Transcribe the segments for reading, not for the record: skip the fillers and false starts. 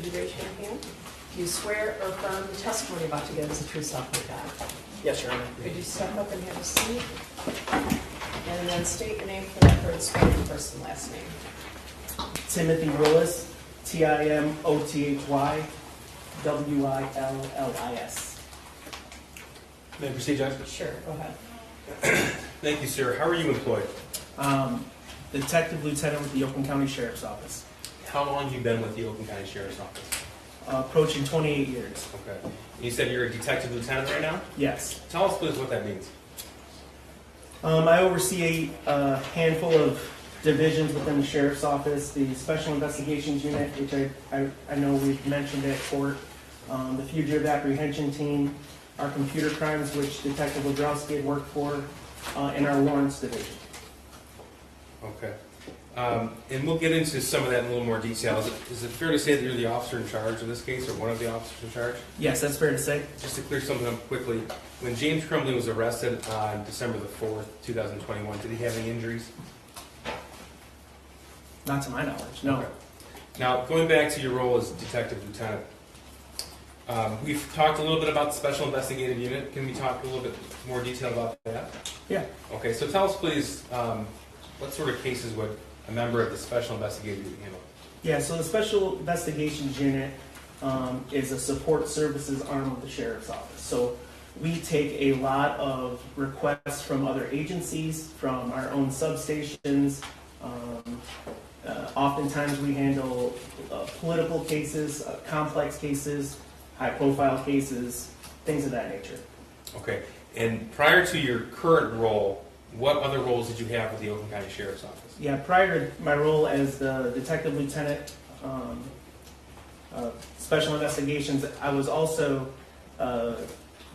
you raise your hand? Do you swear or affirm the testimony about to give is the true self of God? Yes, Your Honor. Could you step up and have a seat? And then state your name for the record, spell your first and last name. Timothy Willis, Timothy Willis. May I proceed, Judge? Sure, go ahead. Thank you, sir. How are you employed? Detective Lieutenant with the Oakland County Sheriff's Office. How long have you been with the Oakland County Sheriff's Office? Approaching 28 years. Okay. You said you're a detective lieutenant right now? Yes. Tell us, please, what that means. I oversee a handful of divisions within the Sheriff's Office, the Special Investigations Unit, which I know we've mentioned at court, the Fugitive Apprehension Team, our Computer Crimes, which Detective Wodrowski had worked for, and our Warrants Division. Okay. And we'll get into some of that in a little more detail. Is it fair to say that you're the officer in charge in this case, or one of the officers in charge? Yes, that's fair to say. Just to clear something up quickly, when James Crumbley was arrested on December the 4th, 2021, did he have any injuries? Not to my knowledge, no. Okay. Now, going back to your role as detective lieutenant, we've talked a little bit about the Special Investigative Unit. Can we talk a little bit more detail about that? Yeah. Okay, so tell us, please, what sort of cases would a member of the Special Investigative Unit handle? Yeah, so the Special Investigations Unit is a support services arm of the Sheriff's Office. So we take a lot of requests from other agencies, from our own substations. Oftentimes we handle political cases, complex cases, high-profile cases, things of that nature. Okay, and prior to your current role, what other roles did you have with the Oakland County Sheriff's Office? Yeah, prior to my role as the Detective Lieutenant, Special Investigations, I was also the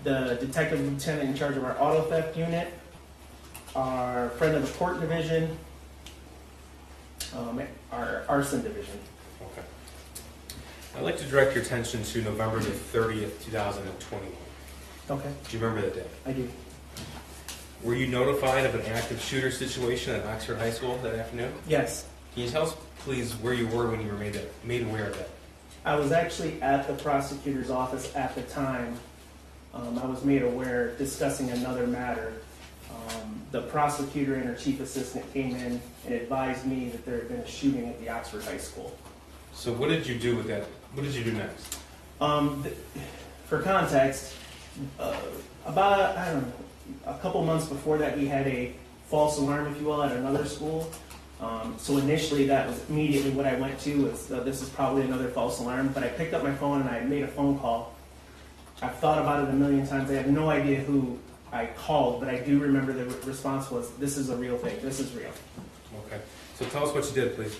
Detective Lieutenant in charge of our Auto Theft Unit, our Friend of the Court Division, our Arson Division. Okay. I'd like to direct your attention to November the 30th, 2021. Okay, Do you remember that day? I do. Were you notified of an active shooter situation at Oxford High School that afternoon? Yes, Can you tell us, please, where you were when you were made aware of that? I was actually at the prosecutor's office at the time. I was made aware discussing another matter. The prosecutor and her chief assistant came in and advised me that there had been a shooting at the Oxford High School. So what did you do with that? What did you do next? For context, about, I don't know, a couple months before that, we had a false alarm, if you will, at another school. So initially, that was immediately what I went to, was this is probably another false alarm. But I picked up my phone and I made a phone call. I've thought about it a million times. I have no idea who I called, but I do remember the response was, this is a real thing. This is real. Okay. So tell us what you did, please.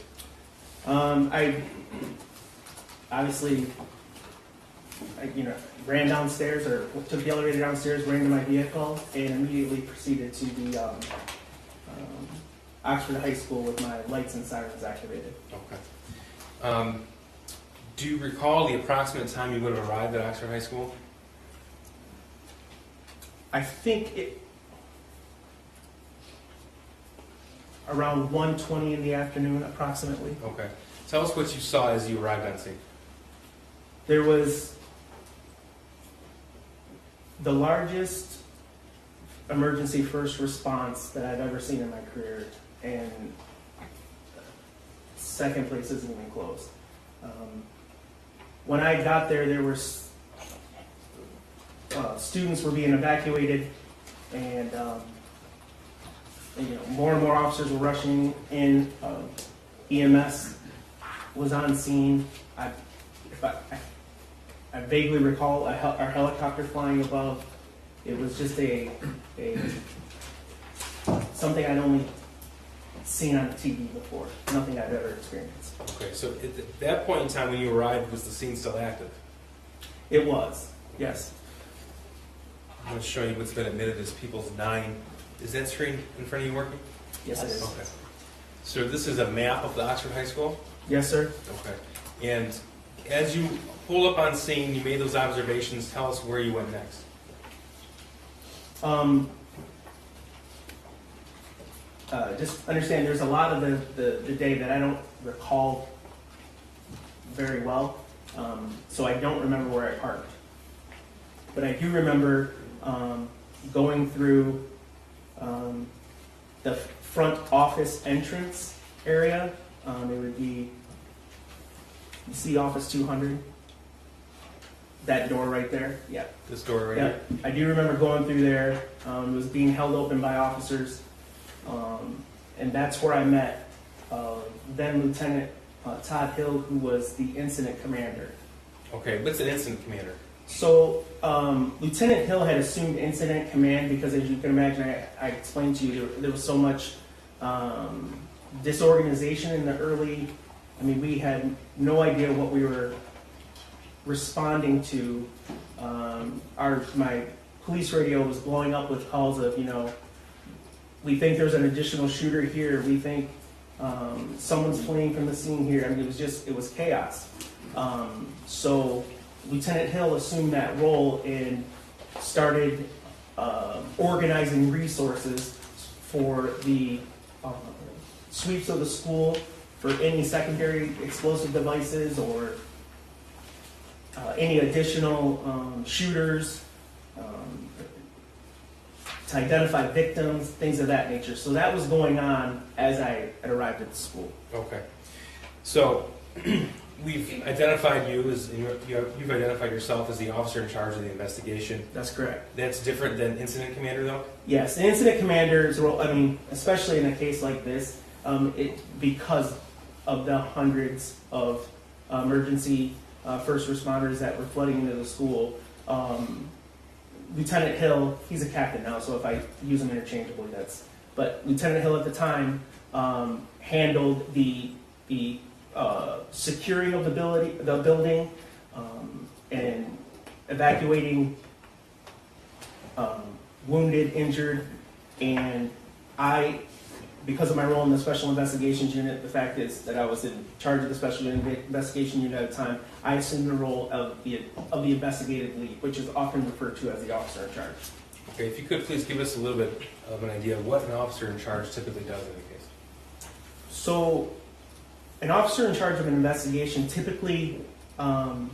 I obviously, ran downstairs, or took the elevator downstairs, ran to my vehicle, and immediately proceeded to the Oxford High School with my lights and sirens activated. Okay. Do you recall the approximate time you would have arrived at Oxford High School? I think it around 1:20 in the afternoon, approximately. Okay. Tell us what you saw as you arrived on scene. There was the largest emergency first response that I've ever seen in my career, and second place isn't even close. When I got there, there were students were being evacuated, and more and more officers were rushing in. EMS was on scene. I vaguely recall our helicopter flying above. It was just something I'd only seen on TV before. Nothing I've ever experienced. Okay. So at that point in time when you arrived, was the scene still active? It was, yes. I'm going to show you what's been admitted as People's 9. Is that screen in front of you working? Yes, it is. Okay. So this is a map of the Oxford High School? Yes, sir. Okay. And as you pull up on scene, you made those observations. Tell us where you went next. Just understand, there's a lot of the day that I don't recall very well. So I don't remember where I parked. But I do remember going through the front office entrance area. It would be, you see office 200? That door right there? Yeah. This door right Yeah. here? I do remember going through there. It was being held open by officers. And that's where I met then Lieutenant Todd Hill, who was the incident commander. Okay, what's an incident commander? So Lieutenant Hill had assumed incident command because, as you can imagine, I explained to you, there was so much disorganization in the early, I mean, we had no idea what we were responding to. My police radio was blowing up with calls of, we think there's an additional shooter here. We think someone's fleeing from the scene here. I mean, it was chaos. So Lieutenant Hill assumed that role and started organizing resources for the sweeps of the school, for any secondary explosive devices or any additional shooters, to identify victims, things of that nature. So that was going on as I had arrived at the school. Okay. So we've identified you as, you've identified yourself as the officer in charge of the investigation. That's correct. That's different than incident commander, though? Yes, the incident commander's role, I mean, especially in a case like this, because of the hundreds of emergency first responders that were flooding into the school, Lieutenant Hill, he's a captain now, so if I use him interchangeably, but Lieutenant Hill at the time handled the securing of the building, and evacuating wounded, injured, and because of my role in the Special Investigations Unit, the fact is that I was in charge of the Special Investigation Unit at the time, I assumed the role of the investigative lead, which is often referred to as the officer in charge. Okay, if you could please give us a little bit of an idea of what an officer in charge typically does in a case. So, an officer in charge of an investigation typically, at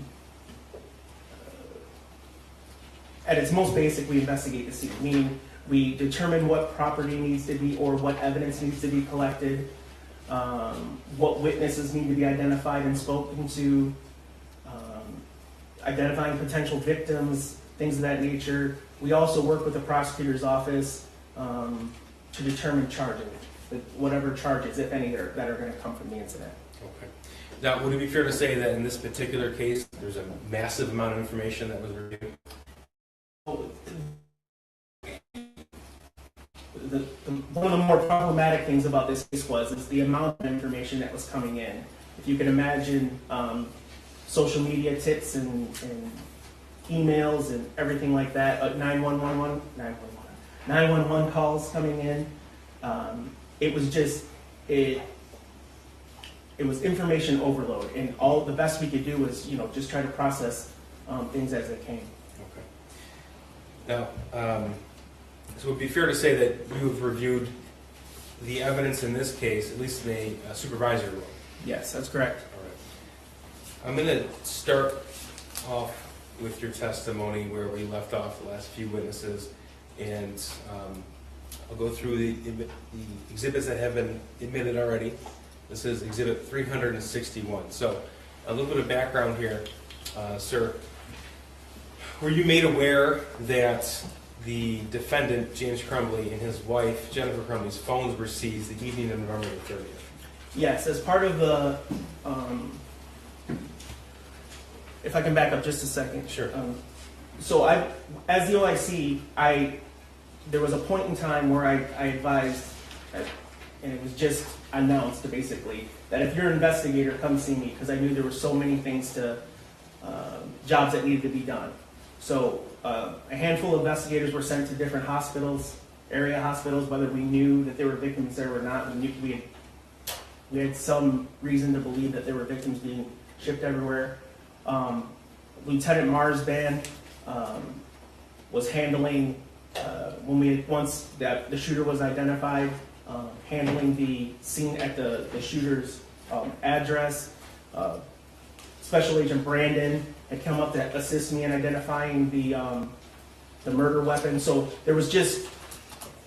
its most basic, we investigate the scene, meaning we determine what property needs to be, or what evidence needs to be collected, what witnesses need to be identified and spoken to, identifying potential victims, things of that nature. We also work with the prosecutor's office to determine charging, whatever charges, if any, that are going to come from the incident. Okay. Now, would it be fair to say that in this particular case, there's a massive amount of information that was reviewed? One of the more problematic things about this case is the amount of information that was coming in. If you can imagine social media tips and emails and everything like that, 911 calls coming in. It was information overload, and all the best we could do was just try to process things as they came. Okay. Now, so it would be fair to say that you've reviewed the evidence in this case, at least in a supervisory role. Yes, that's correct. All right. I'm going to start off with your testimony where we left off the last few witnesses, and I'll go through the exhibits that have been admitted already. This is Exhibit 361. So a little bit of background here, sir. Were you made aware that the defendant, James Crumbley, and his wife, Jennifer Crumbley's phones were seized the evening of November the 30th? Yes, as part of the, if I can back up just a second. Sure. So as the OIC, there was a point in time where I advised, and it was just announced basically, that if you're an investigator, come see me, because I knew there were so many things jobs that needed to be done. So a handful of investigators were sent to different hospitals, area hospitals, whether we knew that there were victims there or not. We had some reason to believe that there were victims being shipped everywhere. Lieutenant Marsban was handling, once the shooter was identified, handling the scene at the shooter's address, Special Agent Brandon had come up to assist me in identifying the murder weapon. So there was just,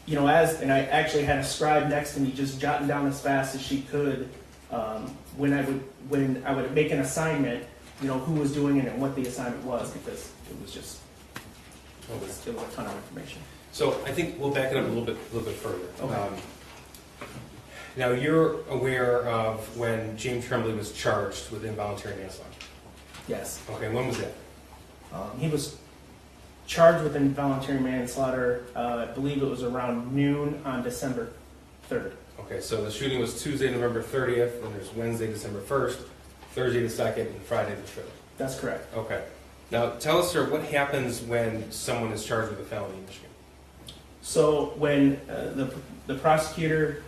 and I actually had a scribe next to me just jotting down as fast as she could when I would make an assignment, who was doing it and what the assignment was, because it was just, it was a ton of information. So I think we'll back it up a little bit further. Okay. Now, you're aware of when James Crumbley was charged with involuntary manslaughter? Yes. Okay, when was that? He was charged with involuntary manslaughter, I believe it was around noon on December 3rd. Okay, so the shooting was Tuesday, November 30th, then there's Wednesday, December 1st, Thursday the 2nd, and Friday the 5th. That's correct. Okay. Now, tell us, sir, what happens when someone is charged with a felony in Michigan? So when the prosecutor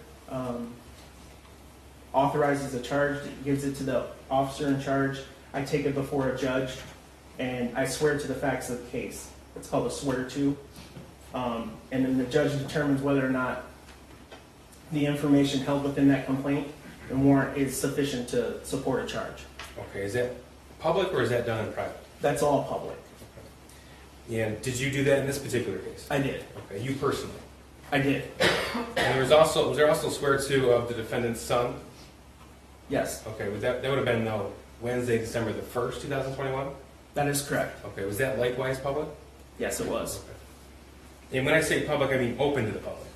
authorizes a charge, gives it to the officer in charge, I take it before a judge, and I swear to the facts of the case. It's called a swear to. And then the judge determines whether or not the information held within that complaint and warrant is sufficient to support a charge. Okay, is that public or is that done in private? That's all public. Okay. And did you do that in this particular case? I did. Okay, you personally? I did. And was there also swear to of the defendant's son? Yes, Okay, that would have been Wednesday, December the 1st, 2021? that is correct. Okay, was that likewise public? Yes, it was. Okay. And when I say public, I mean open to the public?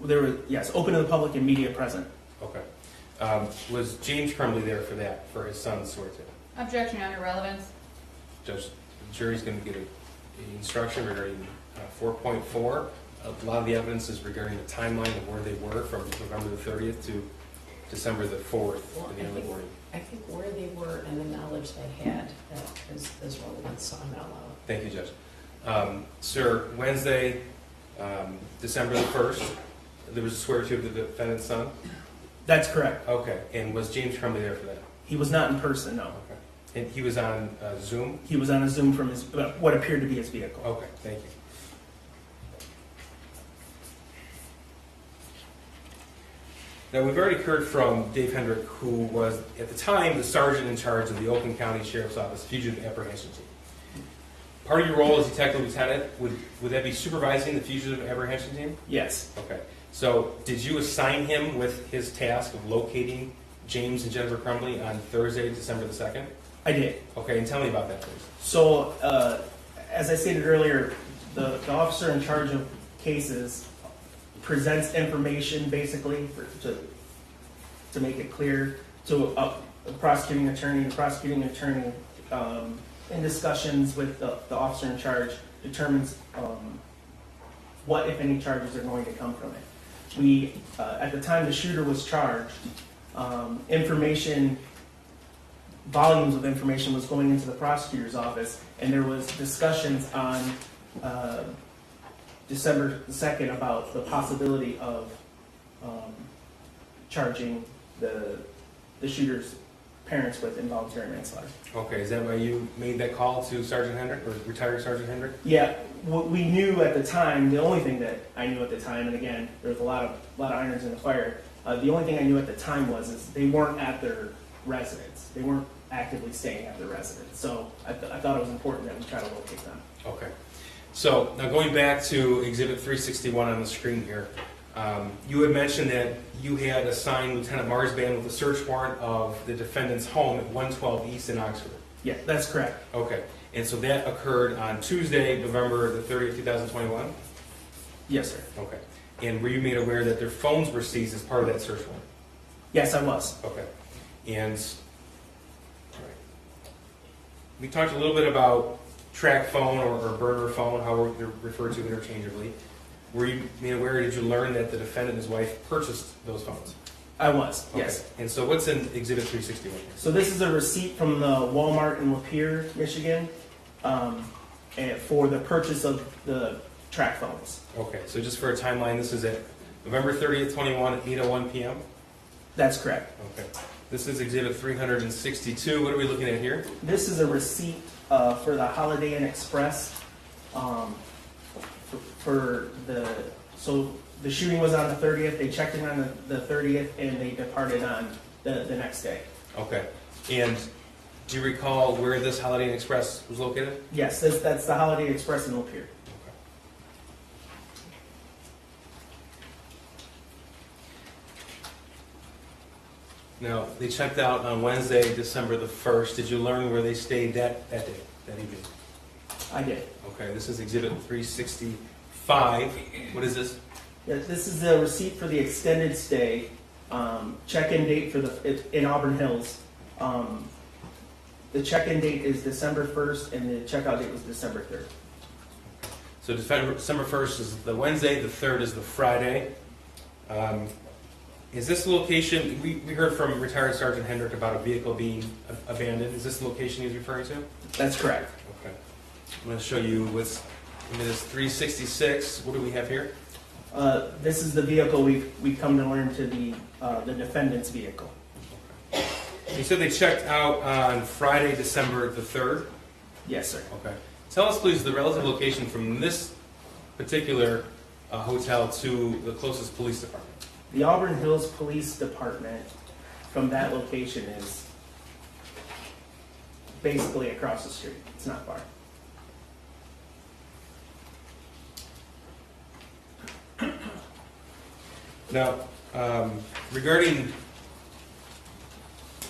There were, yes, open to the public and media present. Okay. Was James Crumbley there for that, for his son's swear to? Objection, Your Honor, relevance. Judge, the jury's going to get an instruction regarding 4.4. A lot of the evidence is regarding the timeline of where they were from November the 30th to December the 4th in the early morning. I think where they were and the knowledge they had is relevant, so I'm not allowed. Thank you, Judge. Sir, Wednesday, December the 1st, there was a swear to of the defendant's son? That's correct. Okay, and was James Crumbley there for that? He was not in person, no. Okay. And he was on Zoom? He was on a Zoom from his, what appeared to be his vehicle. Okay, thank you. Now, we've already heard from Dave Hendrick, who was, at the time, the sergeant in charge of the Oakland County Sheriff's Office Fugitive Apprehension Team. Part of your role as detective lieutenant, would that be supervising the Fugitive Apprehension Team? Yes. Okay. So, did you assign him with his task of locating James and Jennifer Crumbley on Thursday, December the 2nd? I did. Okay, and tell me about that, please. So, as I stated earlier, the officer in charge of cases presents information basically to make it clear to a prosecuting attorney. The prosecuting attorney, in discussions with the officer in charge, determines what, if any, charges are going to come from it. We, at the time the shooter was charged, volumes of information was going into the prosecutor's office, and there was discussions on December 2nd about the possibility of charging the shooter's parents with involuntary manslaughter. Okay, is that why you made that call to Sergeant Hendrick, or retired Sergeant Hendrick? Yeah, what we knew at the time, the only thing that I knew at the time, and again, there was a lot of irons in the fire, the only thing I knew at the time is they weren't at their residence. They weren't actively staying at their residence. So I thought it was important that we try to locate them. Okay. So, now going back to Exhibit 361 on the screen here, you had mentioned that you had assigned Lieutenant Marsban with a search warrant of the defendant's home at 112 East in Oxford. Yeah, that's correct. Okay. And so that occurred on Tuesday, November the 30th, 2021? Yes, sir. Okay. And were you made aware that their phones were seized as part of that search warrant? Yes, I was. Okay. And all right. We talked a little bit about track phone or burner phone, how they're referred to interchangeably. Were you made aware, did you learn that the defendant and his wife purchased those phones? I was, Okay. yes. And so what's in Exhibit 361 here? So this is a receipt from the Walmart in Lapeer, Michigan, and for the purchase of the track phones. Okay, so just for a timeline, this is at November 30th, 21 at 8:01 p.m.? That's correct. Okay. This is Exhibit 362. What are we looking at here? This is a receipt for the Holiday Inn Express. So the shooting was on the 30th. They checked in on the 30th, and they departed on the next day. Okay. And Do you recall where this Holiday Inn Express was located? Yes, that's the Holiday Express in Lapeer. Now, they checked out on Wednesday, December the 1st. Did you learn where they stayed that day, that evening? I did. Okay, this is Exhibit 365. What is this? Yes, this is the receipt for the extended stay, check-in date for in Auburn Hills. The check-in date is December 1st, and the checkout date was December 3rd. So December 1st is the Wednesday, the 3rd is the Friday. Is this the location, we heard from retired Sergeant Hendrick about a vehicle being abandoned. Is this the location he's referring to? That's correct. Okay. I'm going to show you what's in this 366. What do we have here? This is the vehicle we've come to learn to be the defendant's vehicle. Okay. You said they checked out on Friday, December the 3rd? Yes, sir. Okay. Tell us, please, the relative location from this particular hotel to the closest police department. The Auburn Hills Police Department from that location is basically across the street. It's not far. Now, regarding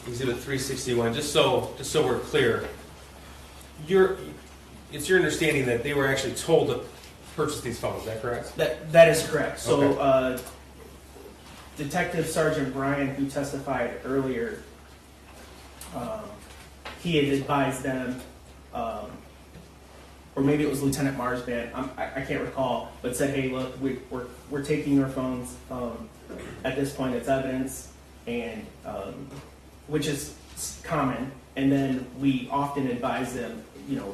Exhibit 361, just so we're clear, it's your understanding that they were actually told to purchase these phones, is that correct? That is correct. So, Okay. Detective Sergeant Bryan, who testified earlier, he had advised them, or maybe it was Lieutenant Marsban, I can't recall, but said, hey, look, we're taking your phones. At this point, it's evidence, and which is common. And then we often advise them,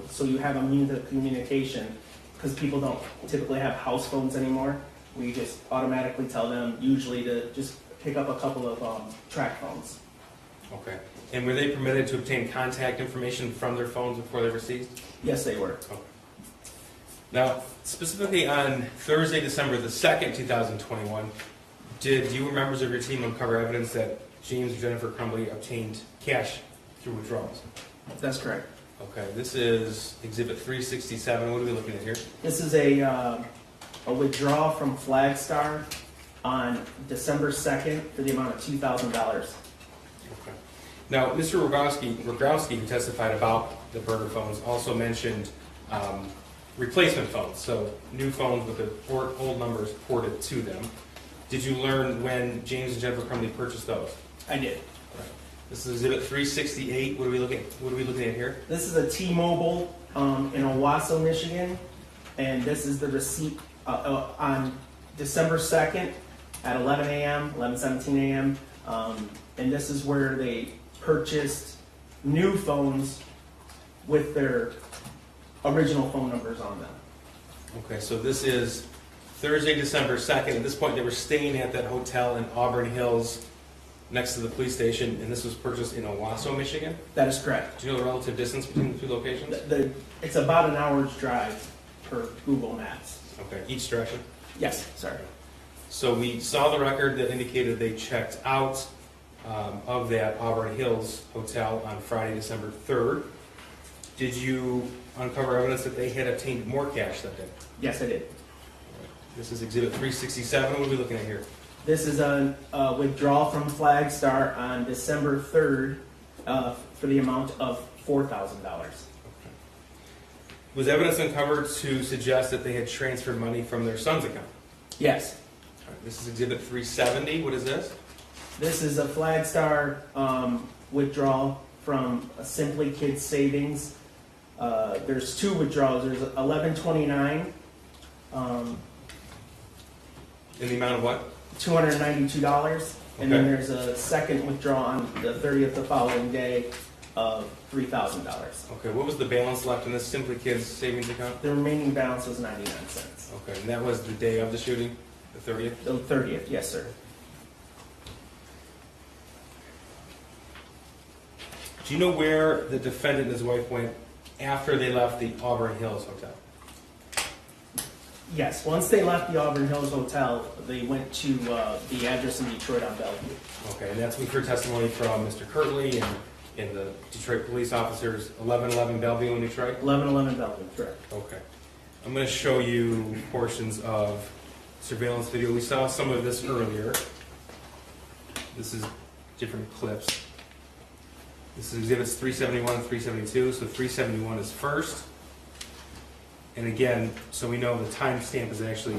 so you have a means of communication, because people don't typically have house phones anymore. We just automatically tell them usually to just pick up a couple of track phones. Okay. And were they permitted to obtain contact information from their phones before they were seized? Yes, they were. Okay. Now, specifically on Thursday, December the 2nd, 2021, did you or members of your team uncover evidence that James and Jennifer Crumbley obtained cash through withdrawals? That's correct. Okay, this is Exhibit 367. What are we looking at here? This is a withdrawal from Flagstar on December 2nd for the amount of $2,000. Okay. Now, Mr. Rogowski, who testified about the burner phones, also mentioned replacement phones, so new phones with the old numbers ported to them. Did you learn when James and Jennifer Crumbley purchased those? I did. Right. This is Exhibit 368. What are we looking at here? This is a T-Mobile in Owasso, Michigan, and this is the receipt on December 2nd at 11 a.m., 11:17 a.m., and this is where they purchased new phones with their original phone numbers on them. Okay, so this is Thursday, December 2nd. At this point, they were staying at that hotel in Auburn Hills next to the police station, and this was purchased in Owasso, Michigan? That is correct. Do you know the relative distance between the two locations? It's about an hour's drive per Google Maps. Okay, each direction? Yes, sorry. So we saw the record that indicated they checked out of that Auburn Hills hotel on Friday, December 3rd. Did you uncover evidence that they had obtained more cash that day? Yes, I did. This is Exhibit 367. What are we looking at here? This is a withdrawal from Flagstar on December 3rd for the amount of $4,000. Was evidence uncovered to suggest that they had transferred money from their son's account? Yes. All right, this is Exhibit 370. What is this? This is a Flagstar withdrawal from a Simply Kids Savings. There's two withdrawals. There's 1129, In the amount of what? $292, and then Okay. there's a second withdrawal on the 30th the following day of $3,000. Okay, what was the balance left in this Simply Kids savings account? The remaining balance was 99 cents. Okay, and that was the day of the shooting, the 30th? The 30th, yes, sir. Do you know where the defendant and his wife went after they left the Auburn Hills hotel? Yes, once they left the Auburn Hills Hotel, they went to the address in Detroit on Bellevue. Okay, and that's we've heard testimony from Mr. Kirtley and And the Detroit police officers, 1111 Bellevue in Detroit? 1111 Bellevue, correct. Okay. I'm going to show you portions of surveillance video. We saw some of this earlier. This is different clips. This is exhibits 371 and 372. So 371 is first. And again, so we know the timestamp is actually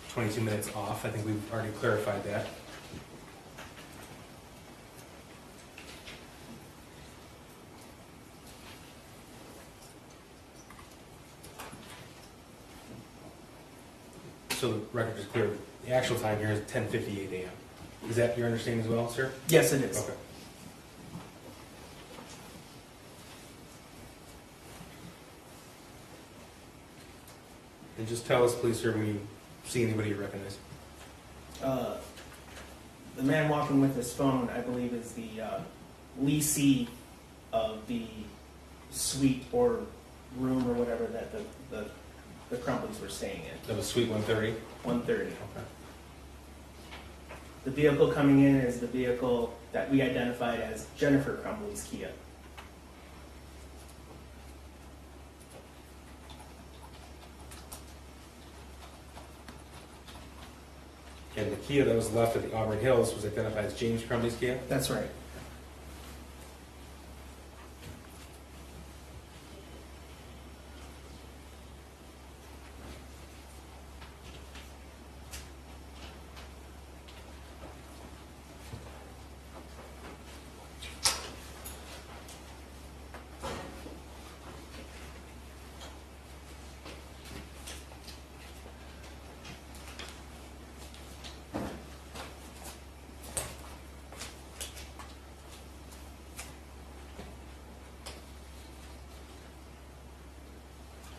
22 minutes off. I think we've already clarified that. So the record is clear. The actual time here is 10:58 a.m. Is that your understanding as well, sir? Yes, it is. Okay. And just tell us, please, sir, when you see anybody you recognize. The man walking with his phone, I believe, is the leasee of the suite or room or whatever that the Crumbleys were staying in. That was Suite 130? 130. Okay. The vehicle coming in is the vehicle that we identified as Jennifer Crumbley's Kia. And the Kia that was left at the Auburn Hills was identified as James Crumbley's Kia? That's right.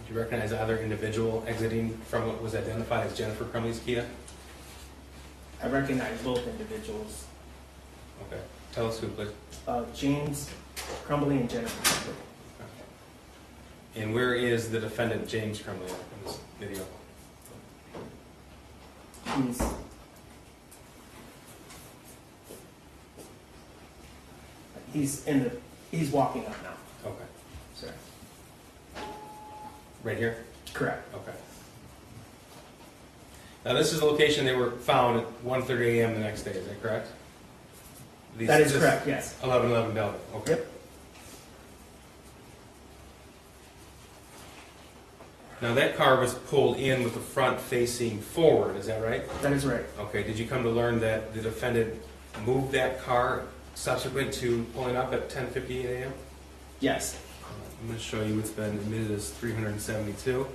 Do you recognize either individual exiting from what was identified as Jennifer Crumbley's Kia? I recognize both individuals, Okay. Tell us who, please. James Crumbley and Jennifer Crumbley. And where is the defendant, James Crumbley, in this video? He's walking up now. Okay. Sorry. Right here? Correct. Okay. Now, this is the location they were found at 1:30 a.m. the next day, is that correct? That is correct, yes. 1111 Bellevue, okay. Yep. Now, that car was pulled in with the front facing forward, is that right? That is right. Okay, did you come to learn that the defendant moved that car subsequent to pulling up at 10:58 a.m.? Yes. I'm going to show you what's been admitted as 372.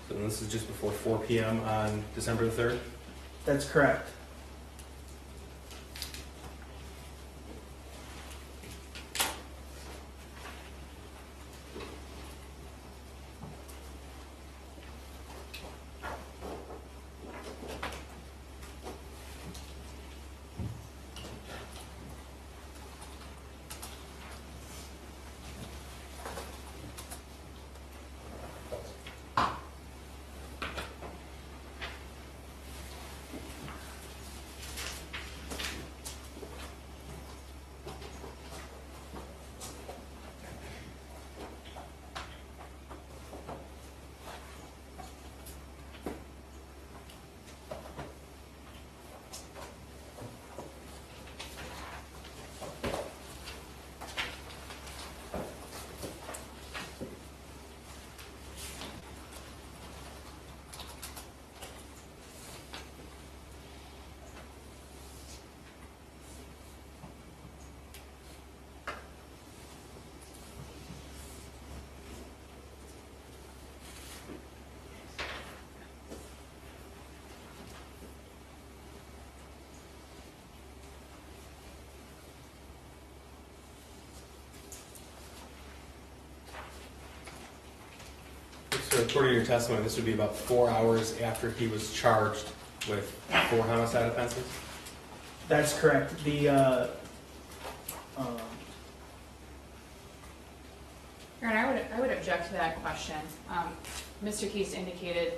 So this is just before 4 p.m. on December the 3rd? That's correct. So according to your testimony, this would be about 4 hours after he was charged with 4 homicide offenses? That's correct. Your Honor, I would object to that question. Mr. Keast indicated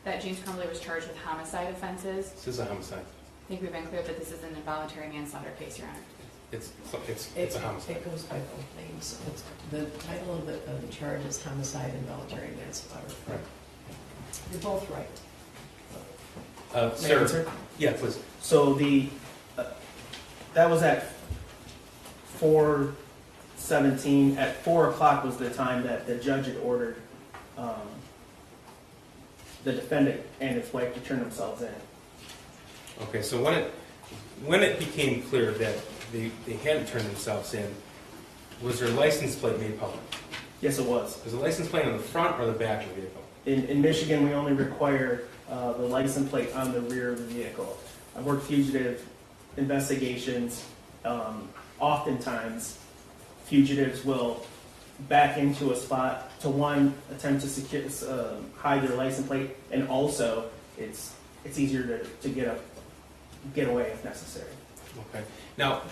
that James Crumbley was charged with homicide offenses. This is a homicide. I think we've been clear that this is an involuntary manslaughter case, Your Honor. It's a homicide. It goes by both names. The title of the charge is homicide, involuntary manslaughter. Right. You're both right. May I Sir, answer? yeah, please. So that was at 4:17. At 4 o'clock was the time that the judge had ordered the defendant and his wife to turn themselves in. Okay, so when it became clear that they hadn't turned themselves in, was their license plate made public? Yes, it was. Was the license plate on the front or the back of the vehicle? In Michigan, we only require the license plate on the rear of the vehicle. I've worked fugitive investigations. Oftentimes, fugitives will back into a spot to attempt to hide their license plate, and also it's easier to get away if necessary. Okay. Now,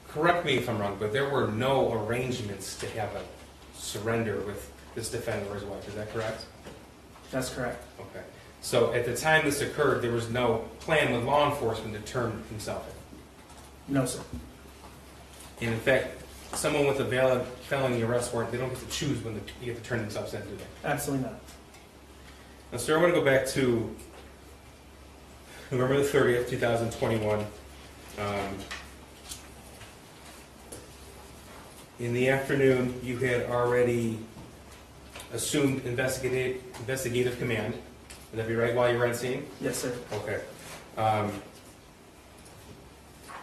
correct me if I'm wrong, but there were no arrangements to have a surrender with this defendant or his wife. Is that correct? That's correct. Okay. So at the time this occurred, there was no plan with law enforcement to turn himself in. No, sir. And in fact, someone with a valid felony arrest warrant, they don't get to choose when they get to turn themselves in, do they? Absolutely not. Now, sir, I want to go back to November the 30th, 2021. In the afternoon, you had already assumed investigative command. Would that be right while you were on scene? Yes, sir. Okay.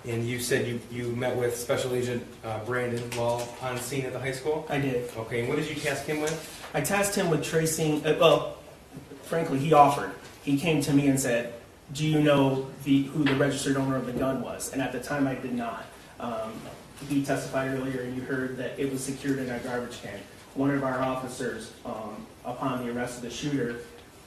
And you said you met with Special Agent Brandon while on scene at the high school? I did. Okay, and what did you task him with? I tasked him with tracing, frankly, he offered. He came to me and said, do you know who the registered owner of the gun was? And at the time, I did not. He testified earlier, and you heard that it was secured in a garbage can. One of our officers, upon the arrest of the shooter,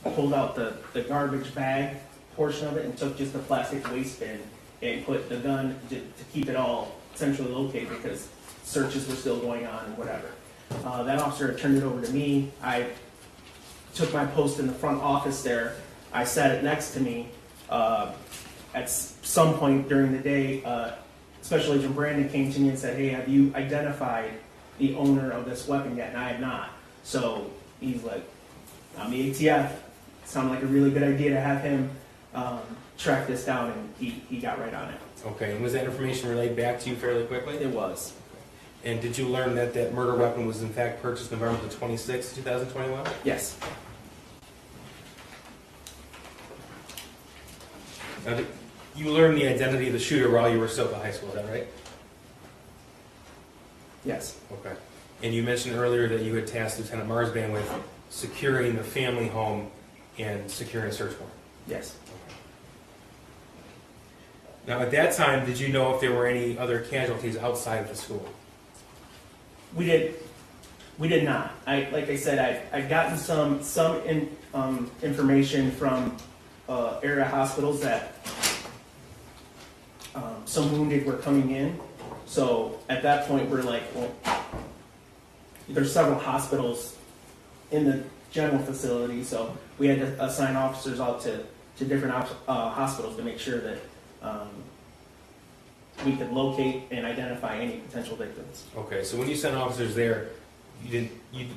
pulled out the garbage bag portion of it and took just the plastic waste bin and put the gun to keep it all centrally located because searches were still going on and whatever. That officer turned it over to me. I took my post in the front office there. I sat it next to me. At some point during the day, Special Agent Brandon came to me and said, hey, have you identified the owner of this weapon yet? And I had not. So he's like, I'm the ATF. Sounded like a really good idea to have him track this down, and he got right on it. Okay, and was that information relayed back to you fairly quickly? It was. And did you learn that that murder weapon was in fact purchased November the 26th, 2021? Yes. Now, you learned the identity of the shooter while you were still at the high school, is that right? Yes. Okay. And you mentioned earlier that you had tasked Lieutenant Marsban with securing the family home and securing a search warrant. Yes. Now, at that time, did you know if there were any other casualties outside of the school? We did not. Like I said, I'd gotten some information from area hospitals that some wounded were coming in. So at that point, we're like, well, there's several hospitals in the general facility, so we had to assign officers out to different hospitals to make sure that we could locate and identify any potential victims. Okay, so when you sent officers there, they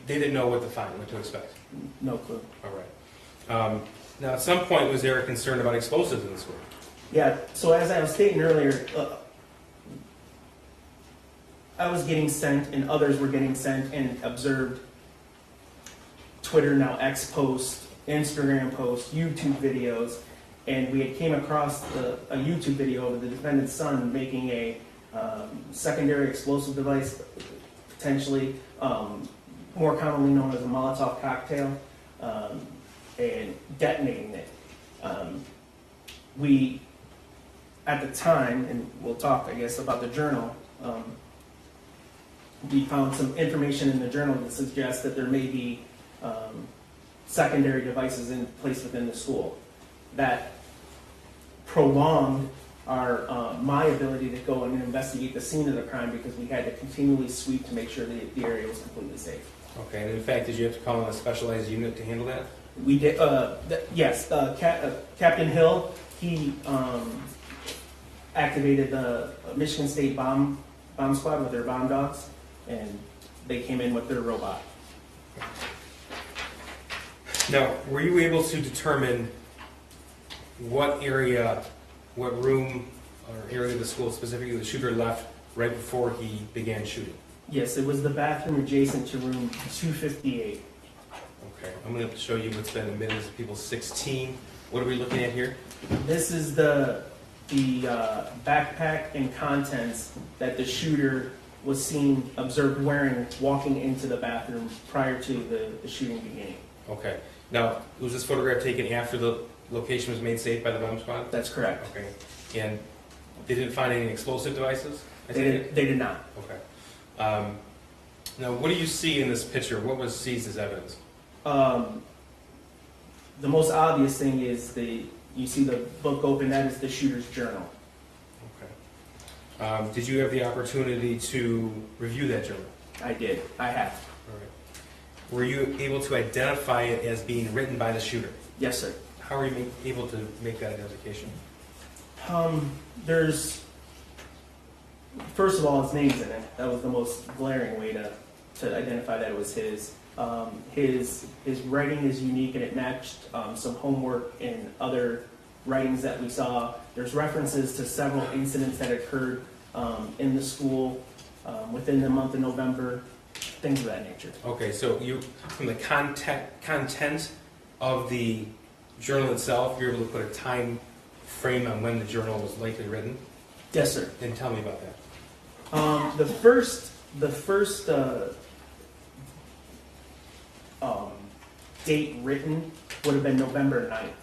didn't know what to find, what to expect? No clue. All right. Now, at some point, was there a concern about explosives in the school? Yeah, so as I was stating earlier, I was getting sent and others were getting sent and observed Twitter, now X posts, Instagram posts, YouTube videos, and we had came across a YouTube video of the defendant's son making a secondary explosive device, potentially more commonly known as a Molotov cocktail, and detonating it. We, at the time, and we'll talk, I guess, about the journal, we found some information in the journal that suggests that there may be secondary devices in place within the school. That prolonged my ability to go and investigate the scene of the crime because we had to continually sweep to make sure the area was completely safe. Okay, and in fact, did you have to call in a specialized unit to handle that? We did, yes, Captain Hill, he activated the Michigan State bomb squad with their bomb dogs, and they came in with their robot. Now, were you able to determine what area, what room or area of the school specifically the shooter left right before he began shooting? Yes, it was the bathroom adjacent to room 258. Okay, I'm going to show you what's been admitted as people 16. What are we looking at here? This is the backpack and contents that the shooter was seen, observed wearing, walking into the bathroom prior to the shooting beginning. Okay. Now, was this photograph taken after the location was made safe by the bomb squad? That's correct. Okay. And they didn't find any explosive devices? They did not. Okay. Now, what do you see in this picture? What was seized as evidence? The most obvious thing is you see the book open, that is the shooter's journal. Okay. Did you have the opportunity to review that journal? I did. I have. All right. Were you able to identify it as being written by the shooter? Yes, sir. How were you able to make that identification? There's, first of all, his name's in it. That was the most glaring way to identify that it was his. His writing is unique and it matched some homework and other writings that we saw. There's references to several incidents that occurred in the school within the month of November, things of that nature. Okay, so you, from the content of the journal itself, you're able to put a time frame on when the journal was likely written? Yes, sir. And tell me about that. The first date written would have been November 9th.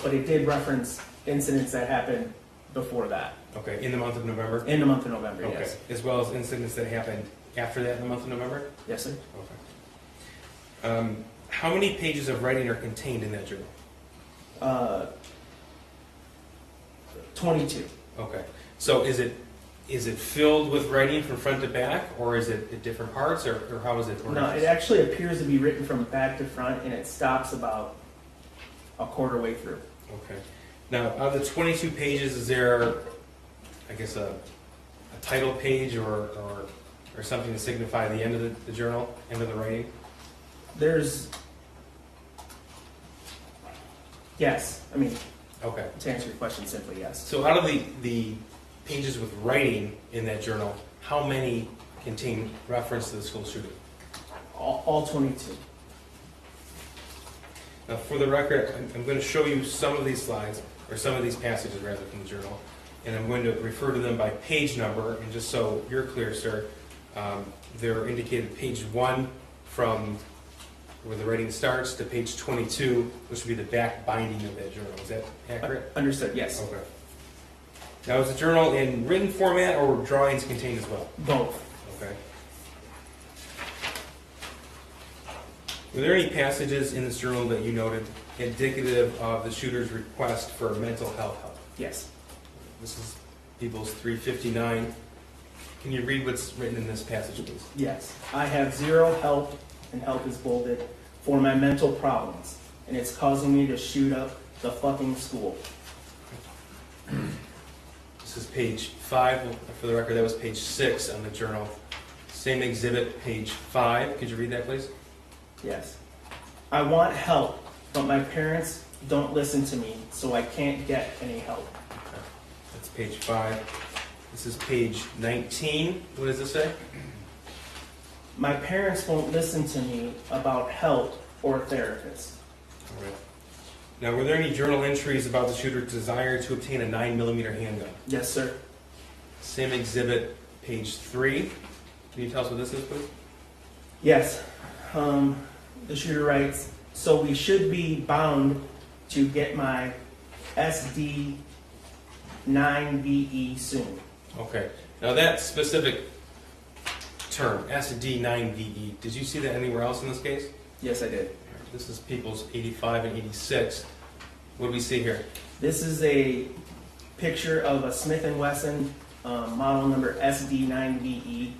But it did reference incidents that happened before that. Okay, in the month of November? In the month of November, Okay, yes. as well as incidents that happened after that in the month of November? Yes, sir. Okay. How many pages of writing are contained in that journal? 22. Okay, so is it filled with writing from front to back, or is it at different parts, or how is it organized? No, it actually appears to be written from back to front, and it stops about a quarter way through. Okay. Now, out of the 22 pages, is there, I guess, a title page or something to signify the end of the journal, end of the writing? There's, yes, I mean, Okay. to answer your question simply, yes. So out of the pages with writing in that journal, how many contain reference to the school shooting? All 22. Now, for the record, I'm going to show you some of these slides, or some of these passages rather from the journal, and I'm going to refer to them by page number, and just so you're clear, sir, they're indicated page 1 from where the writing starts to page 22, which would be the back binding of that journal. Is that accurate? Understood, yes. Okay. Now, is the journal in written format or were drawings contained as well? Both. Okay. Were there any passages in this journal that you noted indicative of the shooter's request for mental health help? Yes. This is People's 359. Can you read what's written in this passage, please? Yes. I have zero help, and help is bolded, for my mental problems, and it's causing me to shoot up the fucking school. This is page 5. For the record, that was page 6 on the journal. Same exhibit, page 5. Could you read that, please? Yes. I want help, but my parents don't listen to me, so I can't get any help. Okay. That's page 5. This is page 19. What does this say? My parents won't listen to me about help or a therapist. All right. Now, were there any journal entries about the shooter's desire to obtain a 9mm handgun? Yes, sir. Same exhibit, page 3. Can you tell us what this is, please? Yes. The shooter writes, so we should be bound to get my SD 9VE soon. Okay. Now, that specific term, SD9VE, did you see that anywhere else in this case? Yes, I did. This is People's 85 and 86. What do we see here? This is a picture of a Smith & Wesson model number SD9VE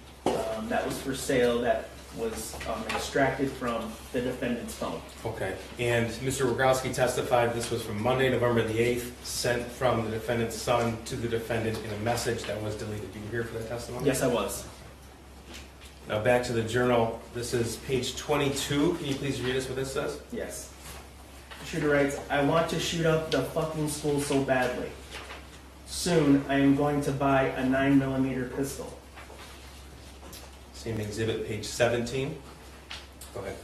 that was for sale that was extracted from the defendant's phone. Okay, and Mr. Rogowski testified this was from Monday, November the 8th, sent from the defendant's son to the defendant in a message that was deleted. Do you hear for that testimony? Yes, I was. Now back to the journal. This is page 22. Can you please read us what this says? Yes. The shooter writes, "I want to shoot up the fucking school so badly. Soon I am going to buy a 9mm pistol. Same exhibit, page 17. Go ahead.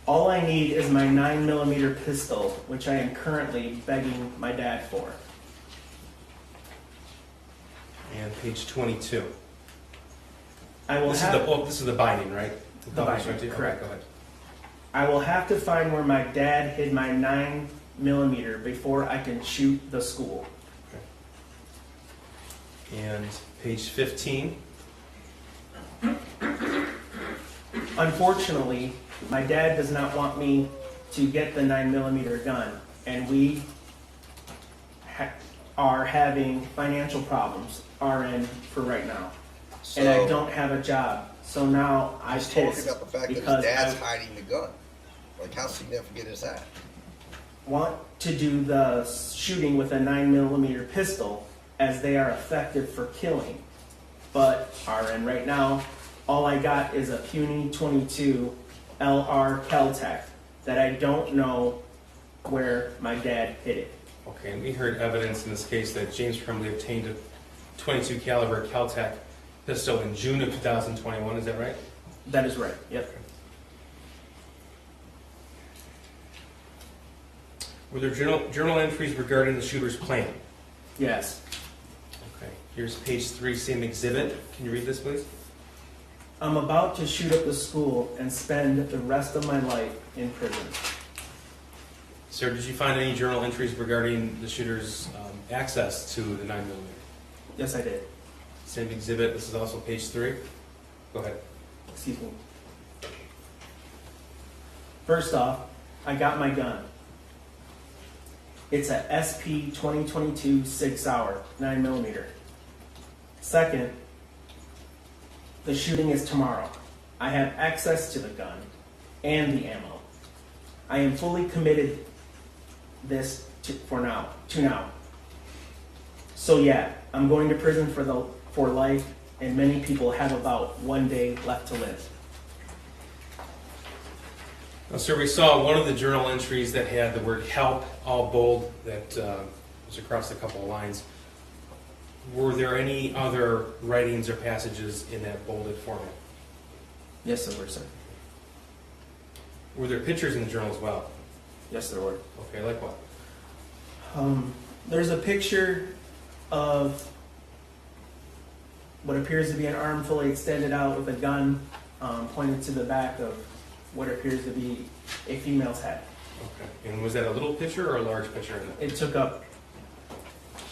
All I need is my 9mm pistol, which I am currently begging my dad for." And page 22. I will This have, is the binding, right? The binding, Okay, correct. Go ahead. I will have to find where my dad hid my 9mm before I can shoot the school. And page 15. Unfortunately, my dad does not want me to get the 9mm gun, and we are having financial problems, RN, for right now. And I don't have a job, so now I'm He's talking pissed about the fact that his because dad's I hiding the gun. Like, how significant is that? want to do the shooting with a 9mm pistol, as they are effective for killing. But RN, right now, all I got is a puny 22 LR Keltec that I don't know where my dad hid it. Okay, and we heard evidence in this case that James Crumbley obtained a 22 caliber Caltech pistol in June of 2021. Is that right? That is right, yep. Were there journal entries regarding the shooter's plan? Yes. Okay. Here's page 3, same exhibit. Can you read this, please? I'm about to shoot up the school and spend the rest of my life in prison. Sir, did you find any journal entries regarding the shooter's access to the 9mm? Yes, I did. Same exhibit. This is also page 3. Go ahead. Excuse me. First off, I got my gun. It's a SP 2022 Sig Sauer 9mm. Second, the shooting is tomorrow. I have access to the gun and the ammo. I am fully committed to now. So yeah, I'm going to prison for life, and many people have about 1 day left to live. Now, sir, we saw one of the journal entries that had the word help, all bold, that was across a couple of lines. Were there any other writings or passages in that bolded format? Yes, there were, sir. Were there pictures in the journal as well? Yes, there were. Okay, like what? There's a picture of what appears to be an arm fully extended out with a gun pointed to the back of what appears to be a female's head. Okay. And was that a little picture or a large picture? It took up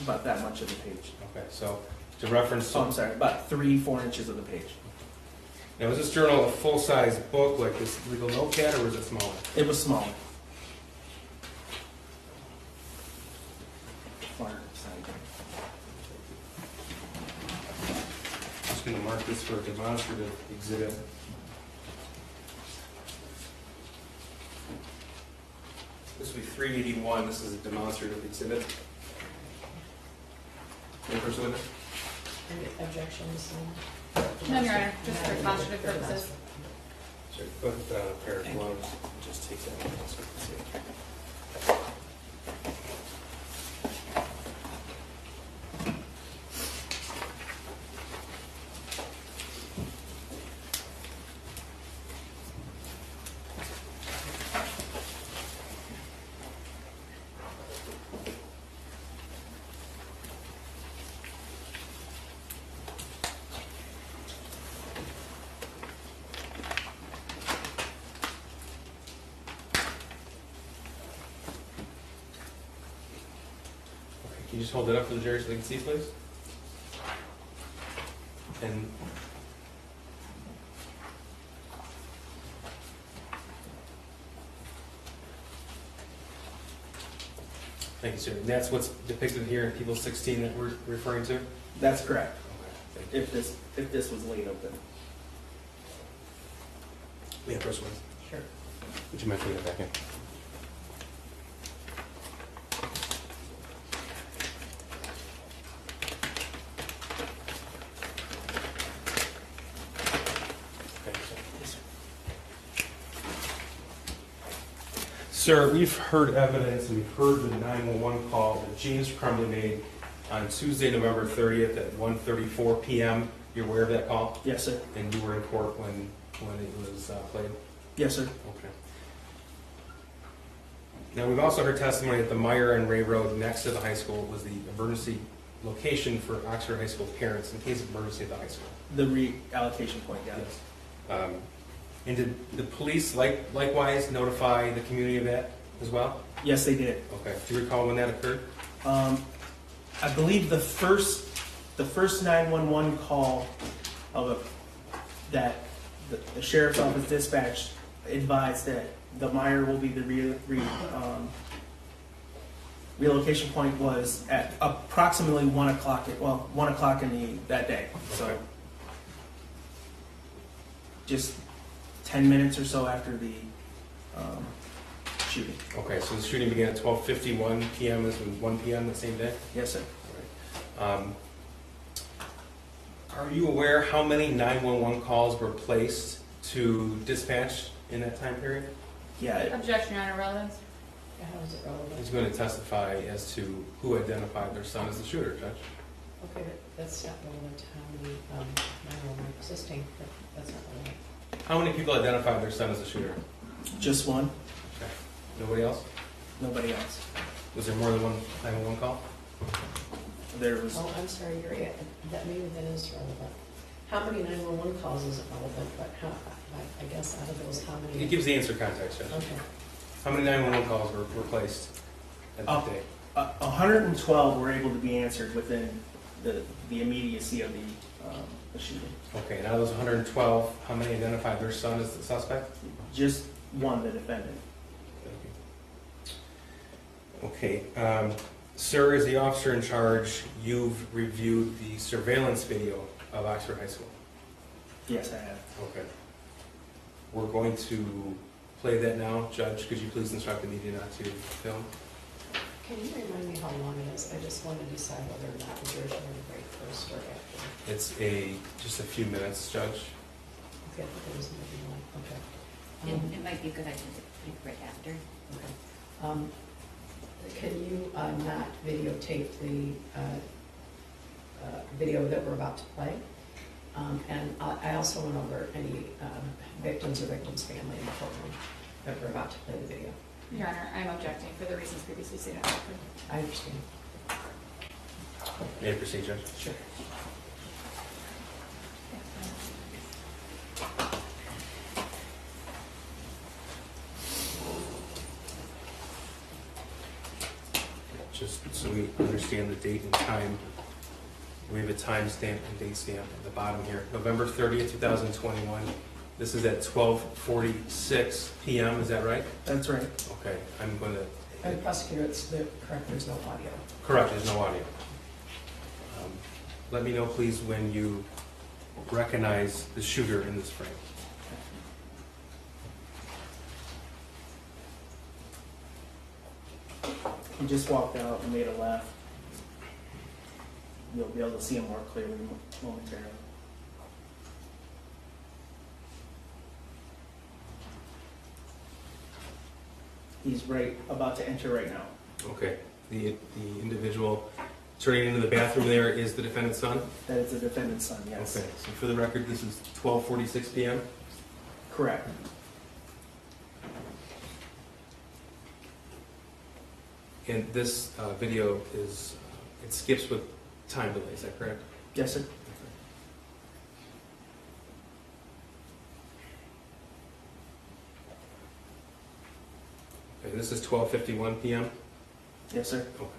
about that much of the page. Okay, so to reference... Oh, I'm sorry, about 3-4 inches of the page. Now, was this journal a full-size book like this legal notepad, or was it smaller? It was smaller. Far side. Just going to mark this for a demonstrative exhibit. This will be 381. This is a demonstrative exhibit. Any first witness? Any objections? No, Your Honor, just for demonstrative purposes. Sure. Put a pair of gloves. Just take that one so we can see. Can you just hold it up for the jury so they can see, please? And Thank you, sir. And that's what's depicted here in People 16 that we're referring to? That's correct, Okay, thank you. if this was laid open. Yeah, first one. Sure. Would you mind putting that back in? Sir, we've heard evidence and we've heard the 911 call that James Crumbley made on Tuesday, November 30th at 1:34 p.m. You're aware of that call? Yes, sir. And you were in court when it was played? Yes, sir. Okay. Now, we've also heard testimony that the Meyer and Ray Road next to the high school was the emergency location for Oxford High School parents in case of emergency at the high school. The reallocation point, yes. And did the police likewise notify the community of that as well? Yes, they did. Okay. Do you recall when that occurred? I believe the first 911 call that the sheriff's office dispatched advised that the Meyer will be the relocation point was at approximately 1 o'clock. 1 o'clock that day. So Okay. just 10 minutes or so after the shooting. Okay, so the shooting began at 12:51 p.m. This was 1 p.m. the same day? Yes, sir. Are you aware how many 911 calls were placed to dispatch in that time period? Yeah. Objection, Your Honor, relevance? Yeah, how is it relevant? He's going to testify as to who identified their son as the shooter, Judge. Okay, but that's not relevant to how many 911 existing, but that's not relevant. How many people identified their son as the shooter? Just one. Okay. Nobody else? Nobody else. Was there more than one 911 call? There was. Oh, I'm sorry, maybe that is relevant. How many 911 calls isn't relevant, but I guess out of those, how many? It gives the answer context, Judge. Okay. How many 911 calls were placed at that day? 112 were able to be answered within the immediacy of the shooting. Okay, and out of those 112, how many identified their son as the suspect? Just one, the defendant. Thank you. Okay, sir, as the officer in charge, you've reviewed the surveillance video of Oxford High School. Yes, I have. Okay. We're going to play that now. Judge, could you please instruct the media not to film? Can you remind me how long it is? I just want to decide whether or not the jury's going to break first or after. It's just a few minutes, Judge. Okay, I thought there was maybe one, okay. It might be a good idea to leave right after. Okay. Can you not videotape the video that we're about to play? And I also went over any victims or victims' family in the courtroom that we're about to play the video. Your Honor, I'm objecting for the reasons previously stated. I understand. May I proceed, Judge? Sure. Just so we understand the date and time, we have a time stamp and date stamp at the bottom here. November 30th, 2021. This is at 12:46 p.m., is that right? That's right. Okay, I'm going to... And prosecutor, it's correct, there's no audio. Correct, there's no audio. Let me know, please, when you recognize the shooter in this frame. He just walked out and made a left. You'll be able to see him more clearly momentarily. He's about to enter right now. Okay, the individual turning into the bathroom there is the defendant's son? That is the defendant's son, yes. Okay, so for the record, this is 12:46 p.m.? Correct. And this video is, it skips with time delay, is that correct? Yes, sir. Okay, this is 12:51 p.m.? Yes, sir. Okay.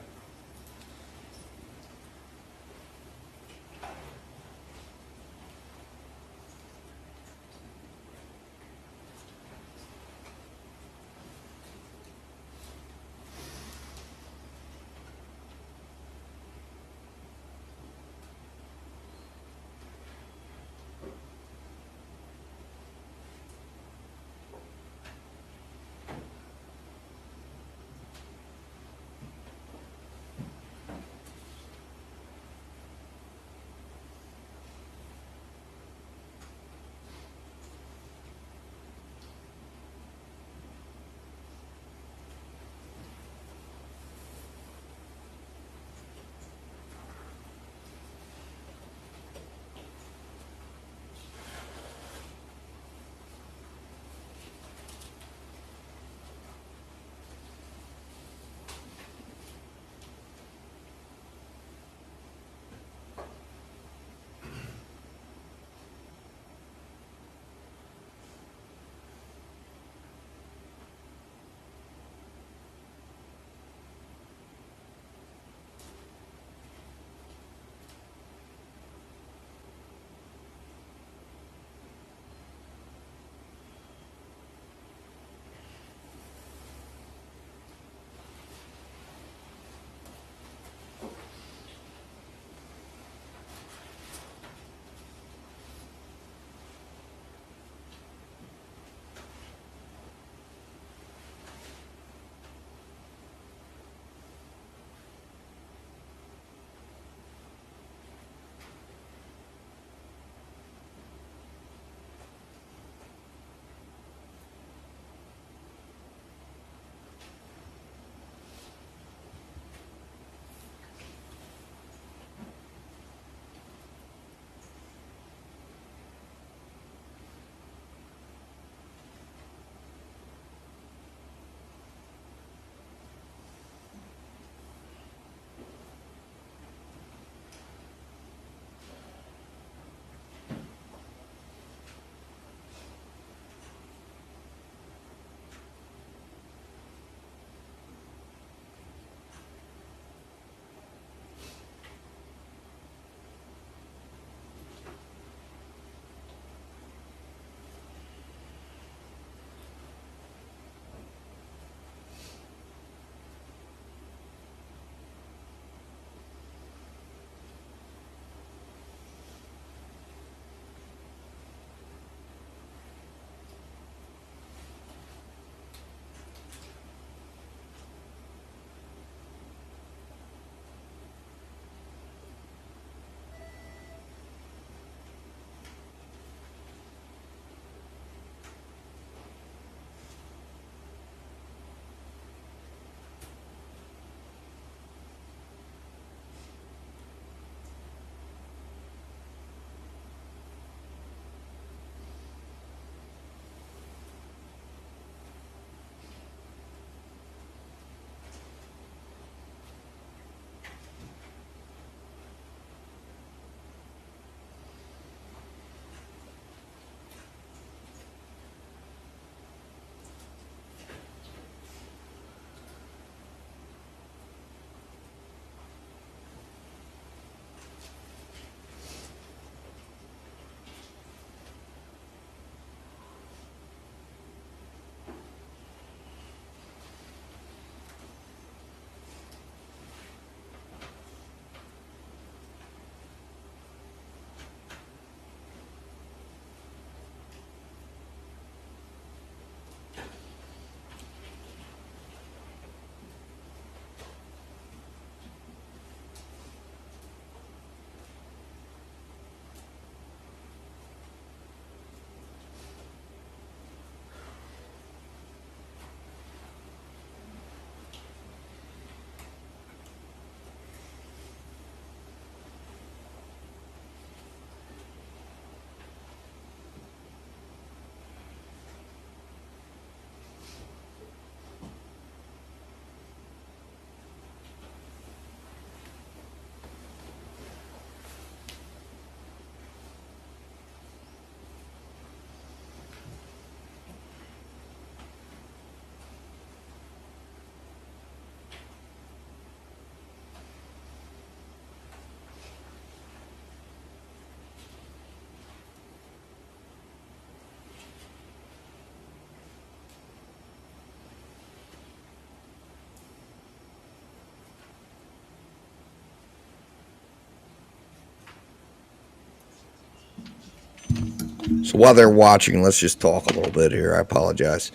So while they're watching, let's just talk a little bit here. I apologize.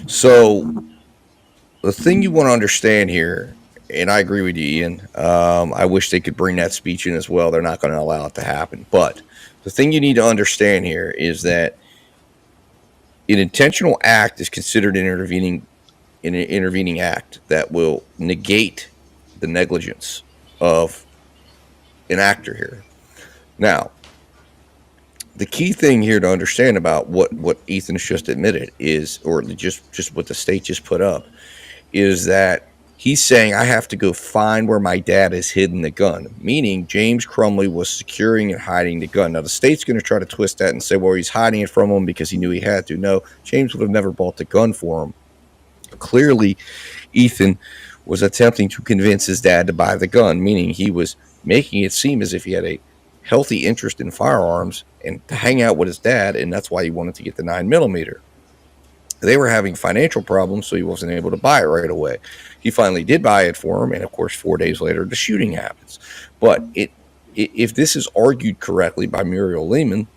So the thing you want to understand here, and I agree with you, Ian. I wish they could bring that speech in as well. They're not going to allow it to happen. But the thing you need to understand here is that an intentional act is considered an intervening act that will negate the negligence of an actor here. Now, the key thing here to understand about what Ethan's just admitted is, or just what the state just put up, is that he's saying I have to go find where my dad has hidden the gun, meaning James Crumbley was securing and hiding the gun. Now, the state's going to try to twist that and say, well, he's hiding it from him because he knew he had to. No, James would have never bought the gun for him. Clearly, Ethan was attempting to convince his dad to buy the gun, meaning he was making it seem as if he had a healthy interest in firearms and to hang out with his dad, and that's why he wanted to get the 9mm. They were having financial problems, so he wasn't able to buy it right away. He finally did buy it for him, and of course, 4 days later, the shooting happens. But if this is argued correctly by Muriel Lehman,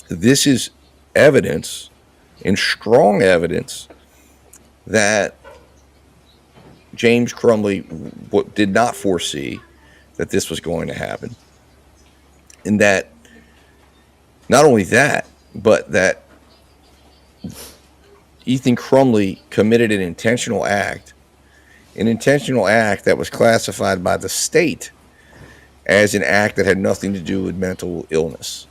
this is evidence, and strong evidence, that James Crumbley did not foresee that this was going to happen. And that not only that, but that Ethan Crumbley committed an intentional act that was classified by the state as an act that had nothing to do with mental illness.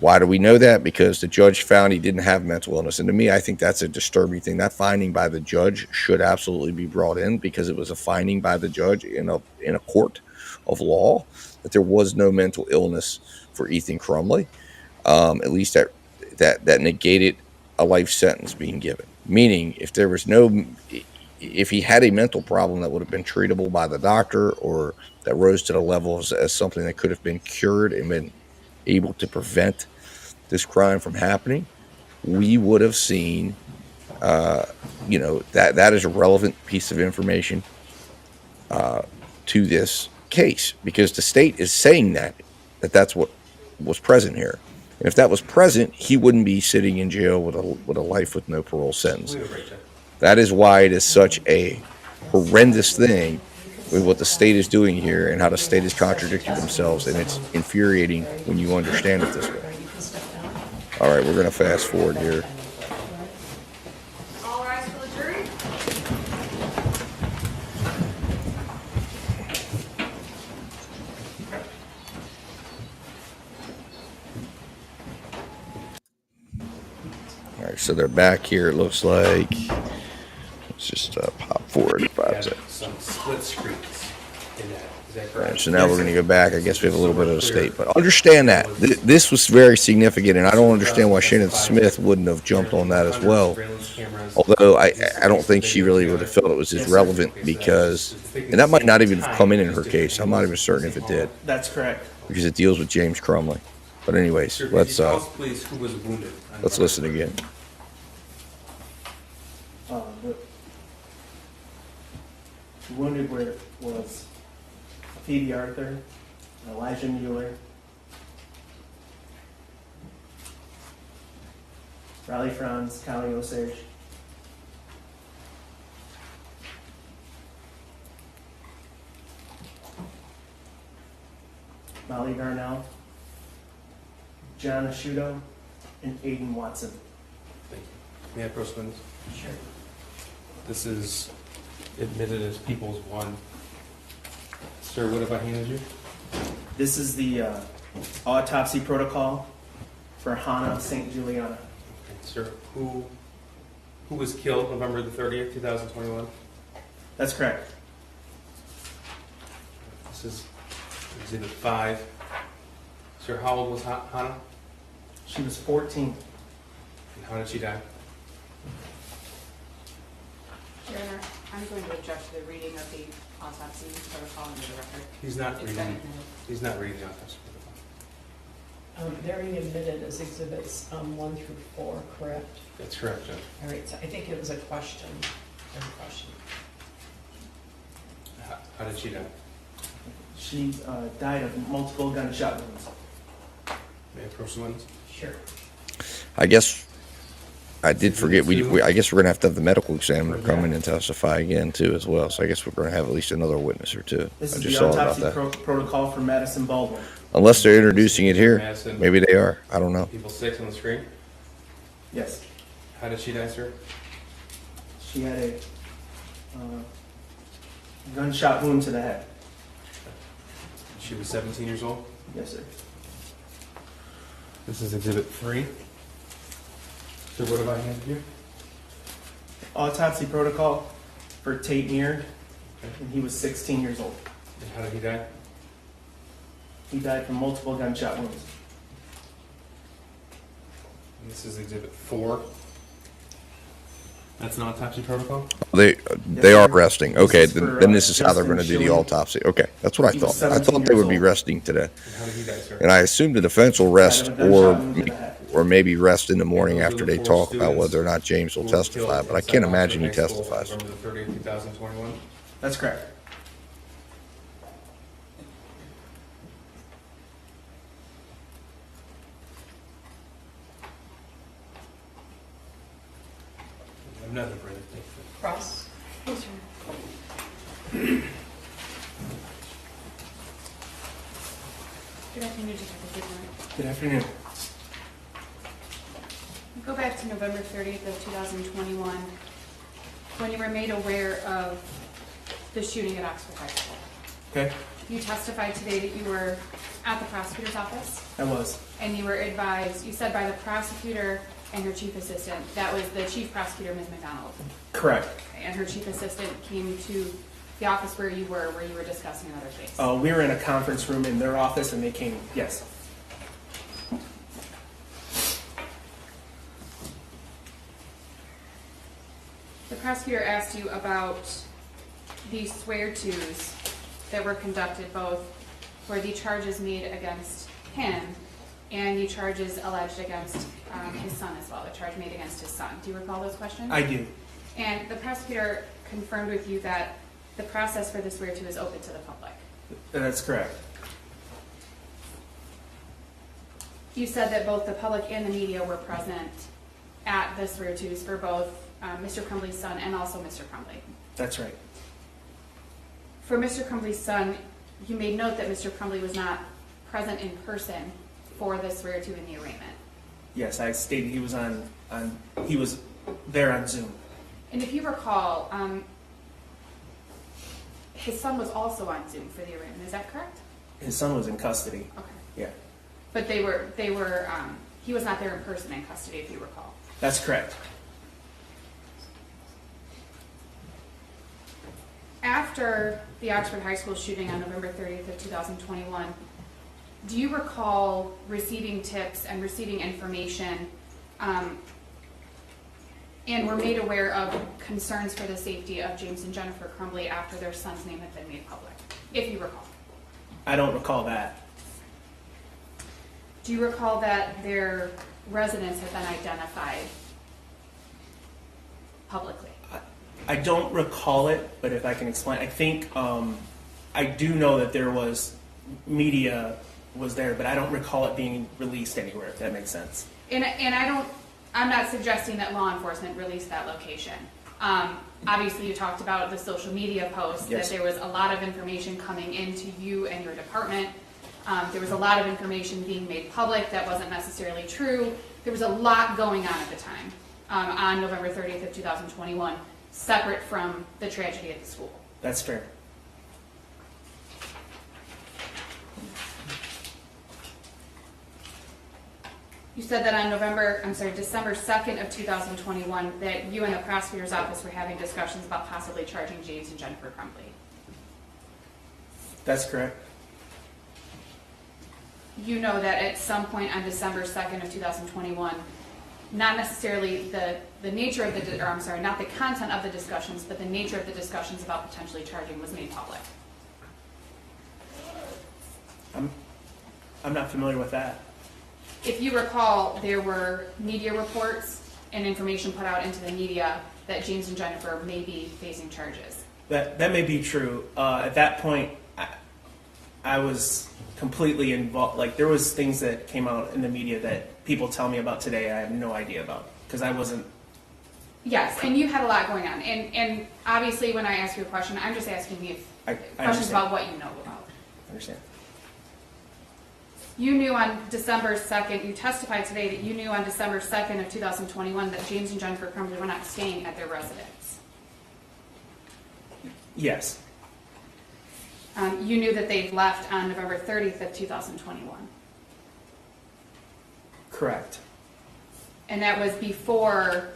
Why do we know that? Because the judge found he didn't have mental illness. And to me, I think that's a disturbing thing. That finding by the judge should absolutely be brought in, because it was a finding by the judge in a court of law that there was no mental illness for Ethan Crumbley. At least that negated a life sentence being given. Meaning, if he had a mental problem that would have been treatable by the doctor, or that rose to the level as something that could have been cured and been able to prevent this crime from happening, we would have seen, that is a relevant piece of information to this case, because the state is saying that's what was present here. And if that was present, he wouldn't be sitting in jail with a life with no parole sentence. That is why it is such a horrendous thing with what the state is doing here and how the state is contradicting themselves, and it's infuriating when you understand it this way. All right, we're going to fast forward here. All rise for the jury. All right, so they're back here, it looks like. Let's just pop forward 5 seconds. Some split screens in that. Is that All correct? right, so now we're going to go back. I guess we have a little bit of the state, but understand that this was very significant, and I don't understand why Shannon Smith wouldn't have jumped on that as well. Although I don't think she really would have felt it was as relevant, because, and that might not even have come in her case. I'm not even certain if it did, That's correct. because it deals with James Crumbley. But anyways, Sir, let's could you tell us, please, who was wounded? listen again. The wounded was Phoebe Arthur, Elijah Mueller, Riley Franz, Callie Osage, Molly Darnell, John Asciuto, and Aiden Watson. Thank you. May I approach witness? Sure. This is admitted as People's One. Sir, what have I handed you? This is the autopsy protocol for Hannah St. Juliana. Okay, sir, who was killed November the 30th, 2021? That's correct. This is Exhibit 5. Sir, how old was Hannah? She was 14. And how did she die? Your Honor, I'm going to object to the reading of the autopsy protocol into the record. He's not It's been reading. admitted. He's not reading the autopsy protocol. They're being admitted as exhibits 1 through 4, correct? That's correct, Judge. All right, so I think it was a question. There's a question. How did she die? She died of multiple gunshot wounds. May I approach the witness? Sure. I guess I did forget. I guess we're gonna have to have the medical examiner come in and testify again too, as well. So I guess we're gonna have at least another witness or two. This I is just the saw about autopsy that. protocol for Madison Baldwin. Unless they're introducing it here, Madison. maybe they are. I don't know. People 6 on the screen. Yes, How did she die, sir? she had a gunshot wound to the head. She was 17 years old. Yes, sir. This is Exhibit 3. So what have I handed you? Autopsy protocol for Tate Meard, and he was 16 years old. And how did he die? He died from multiple gunshot wounds. And this is Exhibit 4. That's an autopsy protocol? They Yes, are sir. resting. This Okay, is for, then this is how they're Justin going to do the Schilling. autopsy. Okay, that's what I He was thought. I 17 thought they would years be old. resting today, And how did he die, sir? and I assume the defense will rest Died of a gunshot wound to the head. or maybe rest in the morning Those are after the they 4 talk about students whether or not James will who were testify. killed But I inside can't Oxford imagine he High School testifies. November the 30th, 2021. That's correct. Another brother. Thank you. Cross. Good afternoon, Detective Goodman. Good afternoon. Go back to November 30th of 2021, when you were made aware of the shooting at Oxford High School. Okay, You testified today that you were at the prosecutor's office, I was. and you were advised, you said by the prosecutor and her chief assistant, that was the chief prosecutor, Ms. McDonald, Correct. and her chief assistant came to the office where you were discussing another case. We were in a conference room in their office and they came, yes. The prosecutor asked you about these swear-tos that were conducted, both for the charges made against him and the charges alleged against his son as well, the charge made against his son. Do you recall those questions? I do. And the prosecutor confirmed with you that the process for the swear-to is open to the public. That's correct. You said that both the public and the media were present at the swear-tos for both Mr. Crumbley's son and also Mr. Crumbley. That's right. For Mr. Crumbley's son, you made note that Mr. Crumbley was not present in person for the swear-to in the arraignment. Yes, I stated he was he was there on Zoom. And if you recall, his son was also on Zoom for the arraignment, is that correct? His son was in custody. Okay. Yeah, But he was not there in person in custody, if you recall. that's correct. After the Oxford High School shooting on November 30th of 2021, do you recall receiving tips and receiving information and were made aware of concerns for the safety of James and Jennifer Crumbley after their son's name had been made public, if you recall? I don't recall that. Do you recall that their residence had been identified publicly? I don't recall it, but if I can explain, I think I do know that there was media was there, but I don't recall it being released anywhere, if that makes sense. And I'm not suggesting that law enforcement release that location. Obviously, you talked about the social media posts, Yes. that there was a lot of information coming into you and your department. There was a lot of information being made public that wasn't necessarily true. There was a lot going on at the time, on November 30th of 2021, separate from the tragedy at the school. That's fair. You said that on December 2nd of 2021, that you and the prosecutor's office were having discussions about possibly charging James and Jennifer Crumbley. That's correct. You know that at some point on December 2nd of 2021, not necessarily the nature of not the content of the discussions, but the nature of the discussions about potentially charging was made public. I'm not familiar with that. If you recall, there were media reports and information put out into the media that James and Jennifer may be facing charges. That may be true. At that point, I was completely involved. Like, there was things that came out in the media that people tell me about today I have no idea about because I wasn't. Yes, and you had a lot going on. And obviously, when I ask you a question, I'm just asking you I questions understand. about what you know about. I understand. You knew on December 2nd, you testified today that you knew on December 2nd of 2021 that James and Jennifer Crumbley were not staying at their residence. Yes. You knew that they left on November 30th of 2021. Correct. And that was before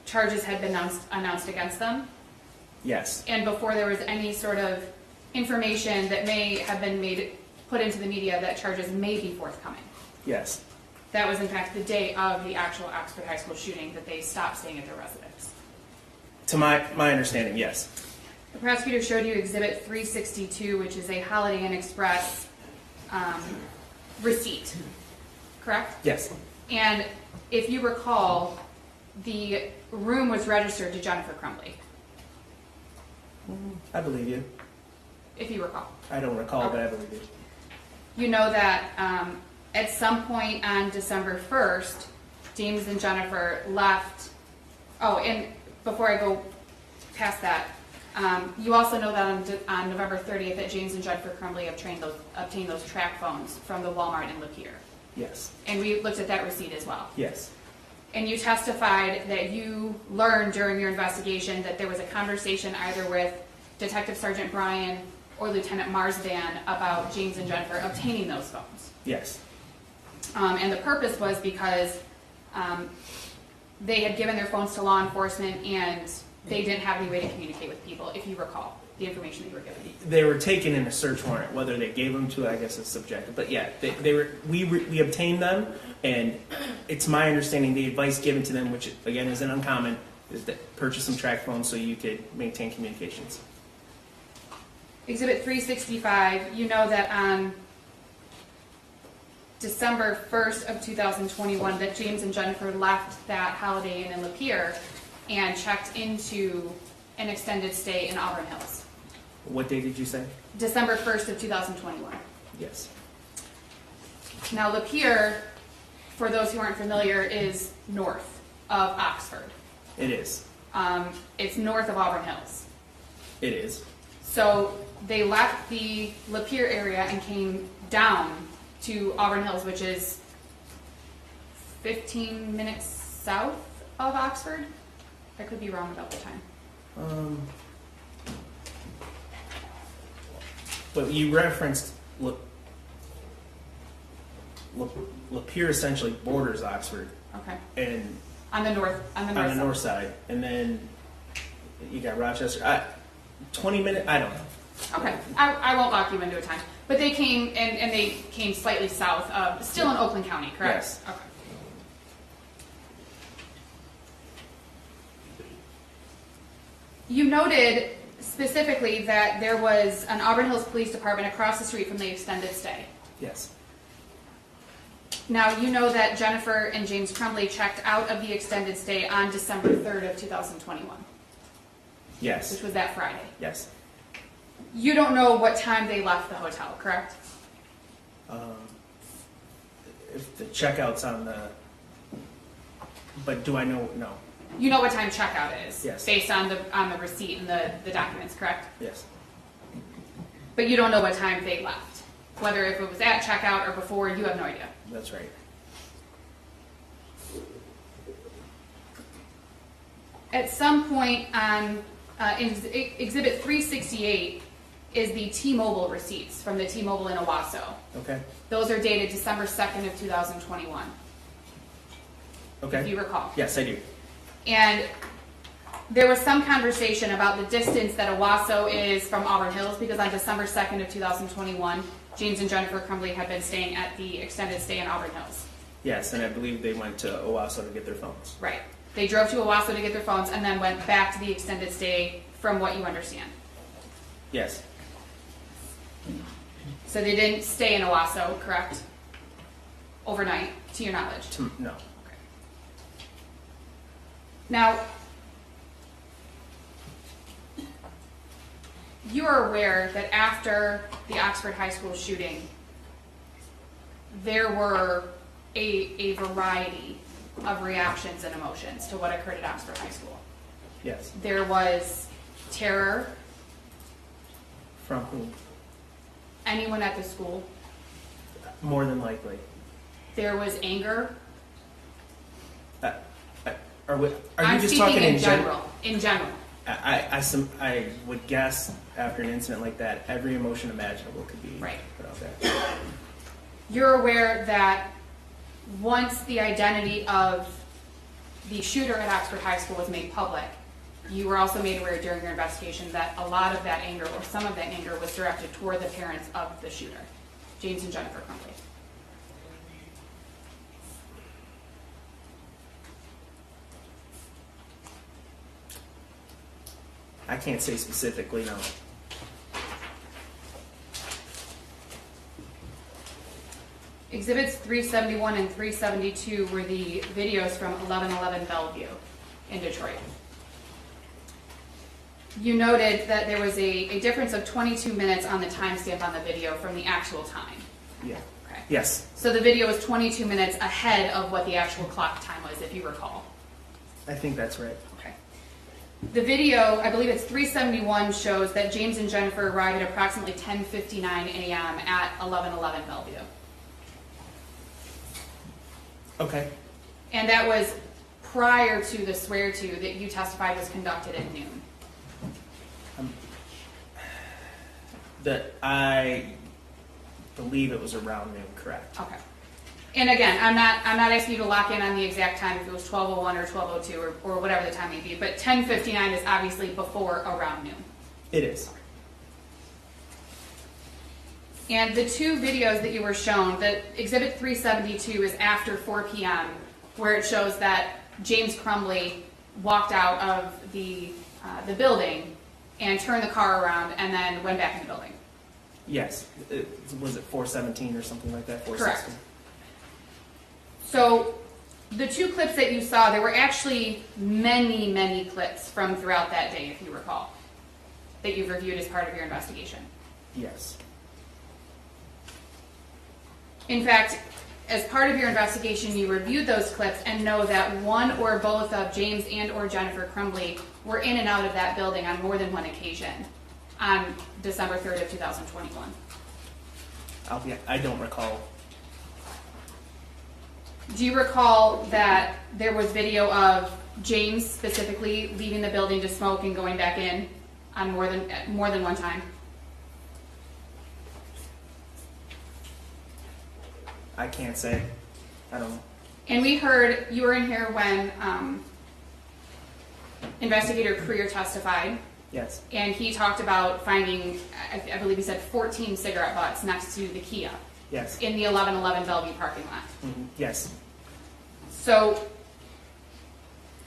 charges had been announced against them, Yes. and before there was any sort of information that may have been put into the media that charges may be forthcoming. Yes. That was in fact the day of the actual Oxford High School shooting that they stopped staying at their residence. To my understanding, yes. The prosecutor showed you Exhibit 362, which is a Holiday Inn Express receipt, correct? Yes. And if you recall, the room was registered to Jennifer Crumbley, I believe you. if you recall. I don't recall, but I believe you. You know that at some point on December 1st, James and Jennifer left. Oh, and before I go past that, you also know that on November 30th that James and Jennifer Crumbley obtained those track phones from the Walmart in Lapeer. Yes. And we looked at that receipt as well. Yes. And you testified that you learned during your investigation that there was a conversation either with Detective Sergeant Bryan or Lieutenant Marsden about James and Jennifer obtaining those phones. Yes. And the purpose was because they had given their phones to law enforcement and they didn't have any way to communicate with people, if you recall the information that you were given. They were taken in a search warrant. Whether they gave them to, I guess, is subjective. But yeah, they were. We obtained them, and it's my understanding the advice given to them, which again isn't uncommon, is that purchase some track phones so you could maintain communications. Exhibit 365, you know that on December 1st of 2021 that James and Jennifer left that Holiday Inn in Lapeer and checked into an extended stay in Auburn Hills. What day did you say? December 1st of 2021. Yes. Now Lapeer, for those who aren't familiar, is north of Oxford. It is. It's north of Auburn Hills. It is. So they left the Lapeer area and came down to Auburn Hills, which is 15 minutes south of Oxford. I could be wrong about the time. But you referenced Lapeer essentially borders Oxford, Okay. and On the north on the side. north side, and then you got Rochester. 20 minutes. I don't know. Okay. I won't lock you into a time. But they came and they came slightly south of, still in Oakland County, correct? Yes. Okay. You noted specifically that there was an Auburn Hills Police Department across the street from the extended stay. Yes. Now, you know that Jennifer and James Crumbley checked out of the extended stay on December 3rd of 2021, Yes. which was that Friday. Yes. You don't know what time they left the hotel, correct? If the checkout's on the. But do I know? No. You know what time checkout is, Yes. based on the receipt and the documents, correct? Yes. But you don't know what time they left, whether if it was at checkout or before. You have no idea. That's right. At some point on Exhibit 368 is the T-Mobile receipts from the T-Mobile in Owasso. Okay. Those are dated December 2nd of 2021, Okay. if you recall. Yes, I do. And there was some conversation about the distance that Owasso is from Auburn Hills, because on December 2nd of 2021, James and Jennifer Crumbley had been staying at the extended stay in Auburn Hills. Yes, and I believe they went to Owasso to get their phones. Right. They drove to Owasso to get their phones and then went back to the extended stay, from what you understand. Yes. So they didn't stay in Owasso, correct? Overnight, to your knowledge. No. you are aware that after the Oxford High School shooting, there were a variety of reactions and emotions to what occurred at Oxford High School. Yes. There was terror, From whom? anyone at the school. More than likely. There was anger. Are you I'm just speaking talking in in general. In general. I would guess after an incident like that, every emotion imaginable could be Right. put out there. You're aware that once the identity of the shooter at Oxford High School was made public, you were also made aware during your investigation that a lot of that anger, or some of that anger, was directed toward the parents of the shooter, James and Jennifer Crumbley. I can't say specifically, no. Exhibits 371 and 372 were the videos from 1111 Bellevue in Detroit. You noted that there was a difference of 22 minutes on the timestamp on the video from the actual time. Yeah. Okay. Yes. So the video was 22 minutes ahead of what the actual clock time was, if you recall. I think that's right. Okay. The video, I believe it's 371, shows that James and Jennifer arrived at approximately 10:59 a.m. at 1111 Bellevue. Okay. And that was prior to the swear-to that you testified was conducted at noon. That I believe it was around noon, correct? Okay. And again, I'm not asking you to lock in on the exact time, if it was 12:01 or 12:02 or whatever the time may be, but 10:59 is obviously before around noon. It is. And the two videos that you were shown, that Exhibit 372 is after 4 p.m., where it shows that James Crumbley walked out of the building and turned the car around and then went back in the building. Yes. Was it 417 or something like that? 416? Correct. So the two clips that you saw, there were actually many, many clips from throughout that day, if you recall, that you've reviewed as part of your investigation. Yes. In fact, as part of your investigation, you reviewed those clips and know that one or both of James and or Jennifer Crumbley were in and out of that building on more than one occasion on December 3rd of 2021. I don't recall. Do you recall that there was video of James specifically leaving the building to smoke and going back in on more than one time? I can't say. I don't know. And we heard, you were in here when Investigator Creer testified, Yes. and he talked about finding, I believe he said 14 cigarette butts next to the Kia Yes. in the 1111 Bellevue parking lot. Yes. So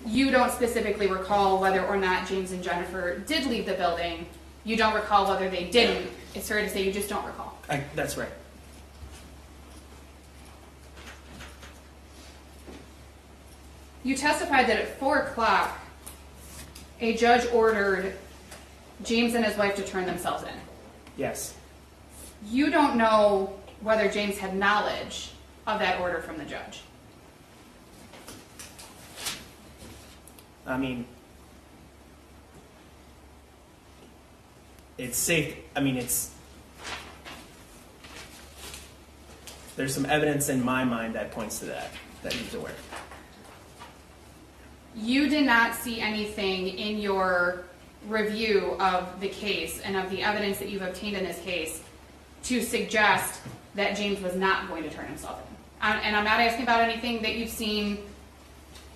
you don't specifically recall whether or not James and Jennifer did leave the building. You don't recall whether they didn't. It's fair to say you just don't recall. That's right. You testified that at 4 o'clock, a judge ordered James and his wife to turn themselves in. Yes. You don't know whether James had knowledge of that order from the judge. I mean, it's safe. I mean, there's some evidence in my mind that points to that he's aware. You did not see anything in your review of the case and of the evidence that you've obtained in this case to suggest that James was not going to turn himself in. And I'm not asking about anything that you've seen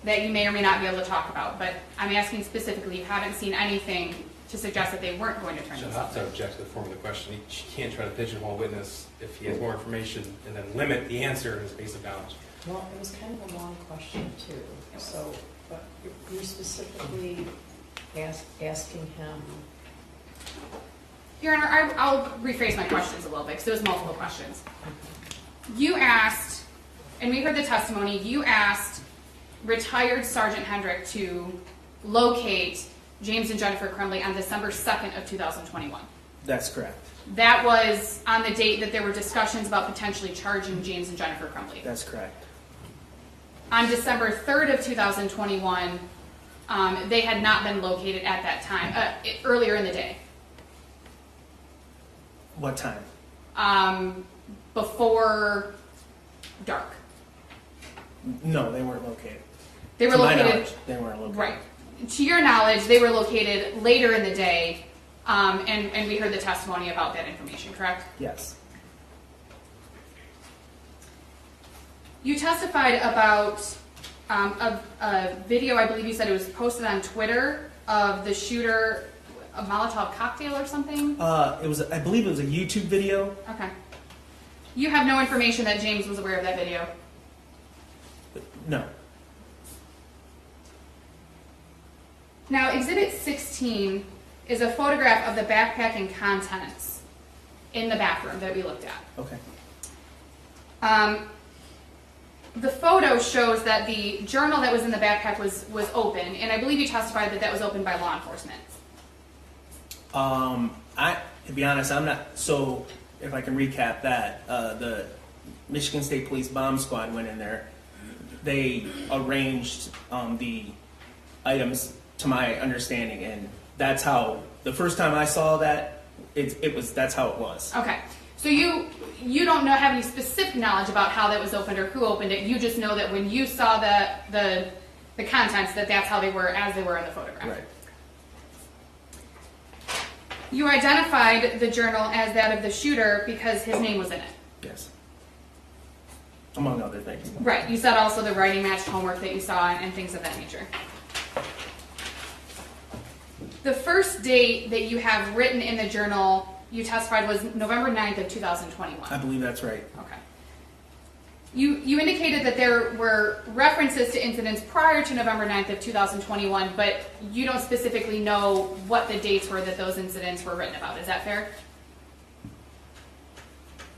that you may or may not be able to talk about, but I'm asking specifically, you haven't seen anything to suggest that they weren't going to turn She'll themselves have in. to object to the form of the question. She can't try to pigeonhole a witness if he has more information and then limit the answer in his base of knowledge. Well, it was kind of a long question too, so, but you're specifically asking him, Your Honor, I'll rephrase my questions a little bit because there was multiple questions. You asked, and we heard the testimony, you asked retired Sergeant Hendrick to locate James and Jennifer Crumbley on December 2nd of 2021. That's correct. That was on the date that there were discussions about potentially charging James and Jennifer Crumbley. That's correct. On December 3rd of 2021, they had not been located at that time, earlier in the day, What time? before dark. No, they weren't located. They were To my located, knowledge, they weren't located. right. To your knowledge, they were located later in the day, and we heard the testimony about that information, correct? Yes. You testified about a video, I believe you said it was posted on Twitter, of the shooter, a Molotov cocktail or something? It was. I believe it was a YouTube video. Okay. You have no information that James was aware of that video? No. Now, Exhibit 16 is a photograph of the backpack and contents in the bathroom that we looked at. Okay. The photo shows that the journal that was in the backpack was open, and I believe you testified that that was opened by law enforcement. To be honest, I'm not. So, if I can recap that, the Michigan State Police bomb squad went in there. They arranged the items, to my understanding, and that's how. The first time I saw that, that's how it was. Okay. So you don't have any specific knowledge about how that was opened or who opened it. You just know that when you saw the contents, that's how they were as they were in the photograph. Right. You identified the journal as that of the shooter because his name was in it. Yes. Among other things. Right. You said also the writing matched homework that you saw and things of that nature. The first date that you have written in the journal you testified was November 9th of 2021. I believe that's right. Okay. You indicated that there were references to incidents prior to November 9th of 2021, but you don't specifically know what the dates were that those incidents were written about. Is that fair?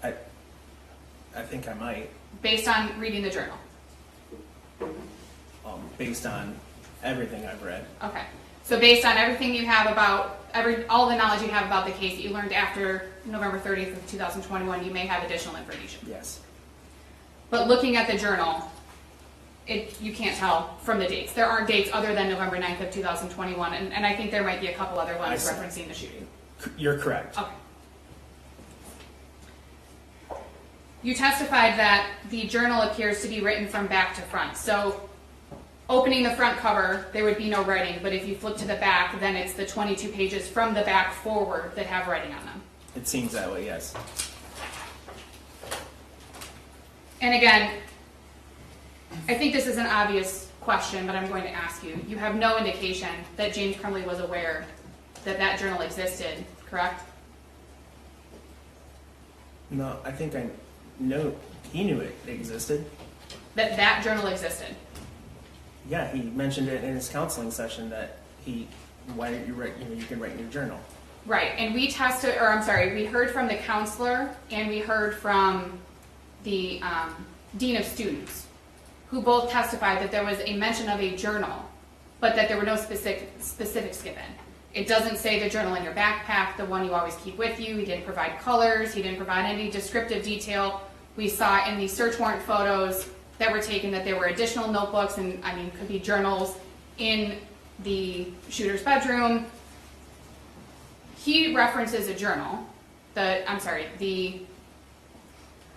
I think I might, Based on reading the journal? based on everything I've read. Okay. So based on everything you have about, all the knowledge you have about the case that you learned after November 30th of 2021, you may have additional information. Yes. But looking at the journal, you can't tell from the dates. There aren't dates other than November 9th of 2021, and I think there might be a couple other ones I see. referencing the shooting. You're correct. Okay. You testified that the journal appears to be written from back to front. So opening the front cover, there would be no writing, but if you flip to the back, then it's the 22 pages from the back forward that have writing on them. It seems that way, yes. And again, I think this is an obvious question, but I'm going to ask you. You have no indication that James Crumbley was aware that that journal existed, correct? No, I think I know he knew it existed. That that journal existed? Yeah, he mentioned it in his counseling session that why didn't you write, you can write in your journal. Right, and we heard from the counselor and we heard from the dean of students, who both testified that there was a mention of a journal, but that there were no specifics given. It doesn't say the journal in your backpack, the one you always keep with you. He didn't provide colors. He didn't provide any descriptive detail. We saw in the search warrant photos that were taken that there were additional notebooks and, could be journals in the shooter's bedroom. He references a journal.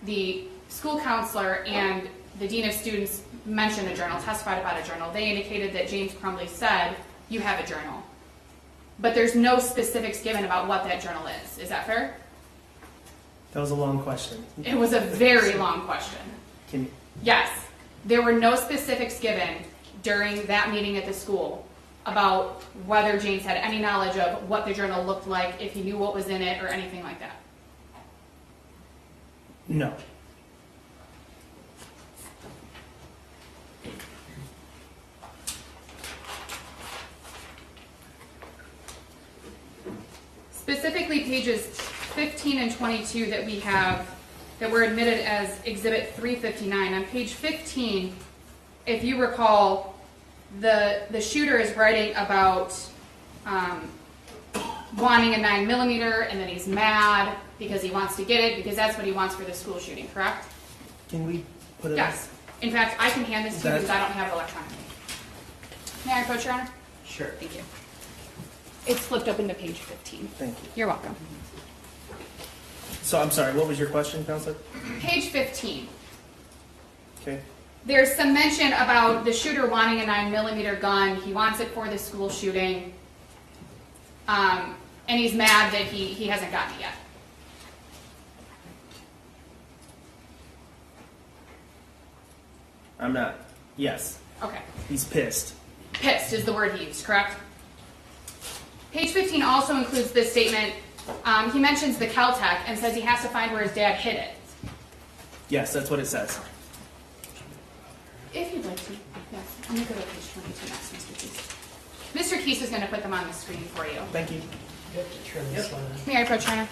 The school counselor and the dean of students mentioned a journal, testified about a journal. They indicated that James Crumbley said, you have a journal. But there's no specifics given about what that journal is. Is that fair? That was a long question. It was a very long question. Can Yes. There were no specifics given during that meeting at the school about whether James had any knowledge of what the journal looked like, if he knew what was in it, or anything like that. No. Specifically pages 15 and 22 that we have that were admitted as Exhibit 359. On page 15, if you recall, the shooter is writing about wanting a 9mm and then he's mad because he wants to get it because that's what he wants for the school shooting, correct? Can we put it? Yes. In fact, I can hand this to you That- because I don't have it electronically. May I approach, Your Honor? Sure. Thank you. It's flipped open to page 15. Thank you. You're welcome. So I'm sorry, what was your question, Counselor? Page 15. Okay. There's some mention about the shooter wanting a 9mm gun. He wants it for the school shooting. And he's mad that he hasn't gotten it yet. I'm not. Yes. Okay. He's pissed. Pissed is the word he used, correct? Page 15 also includes this statement. He mentions the Caltech and says he has to find where his dad hid it. Yes, that's what it says. If you'd like to, yes. I'm going to go to page 22 next, Mr. Keese. Mr. Keese is going to put them on the screen for you. Thank you. You have to turn this one on. May I approach, Your Honor?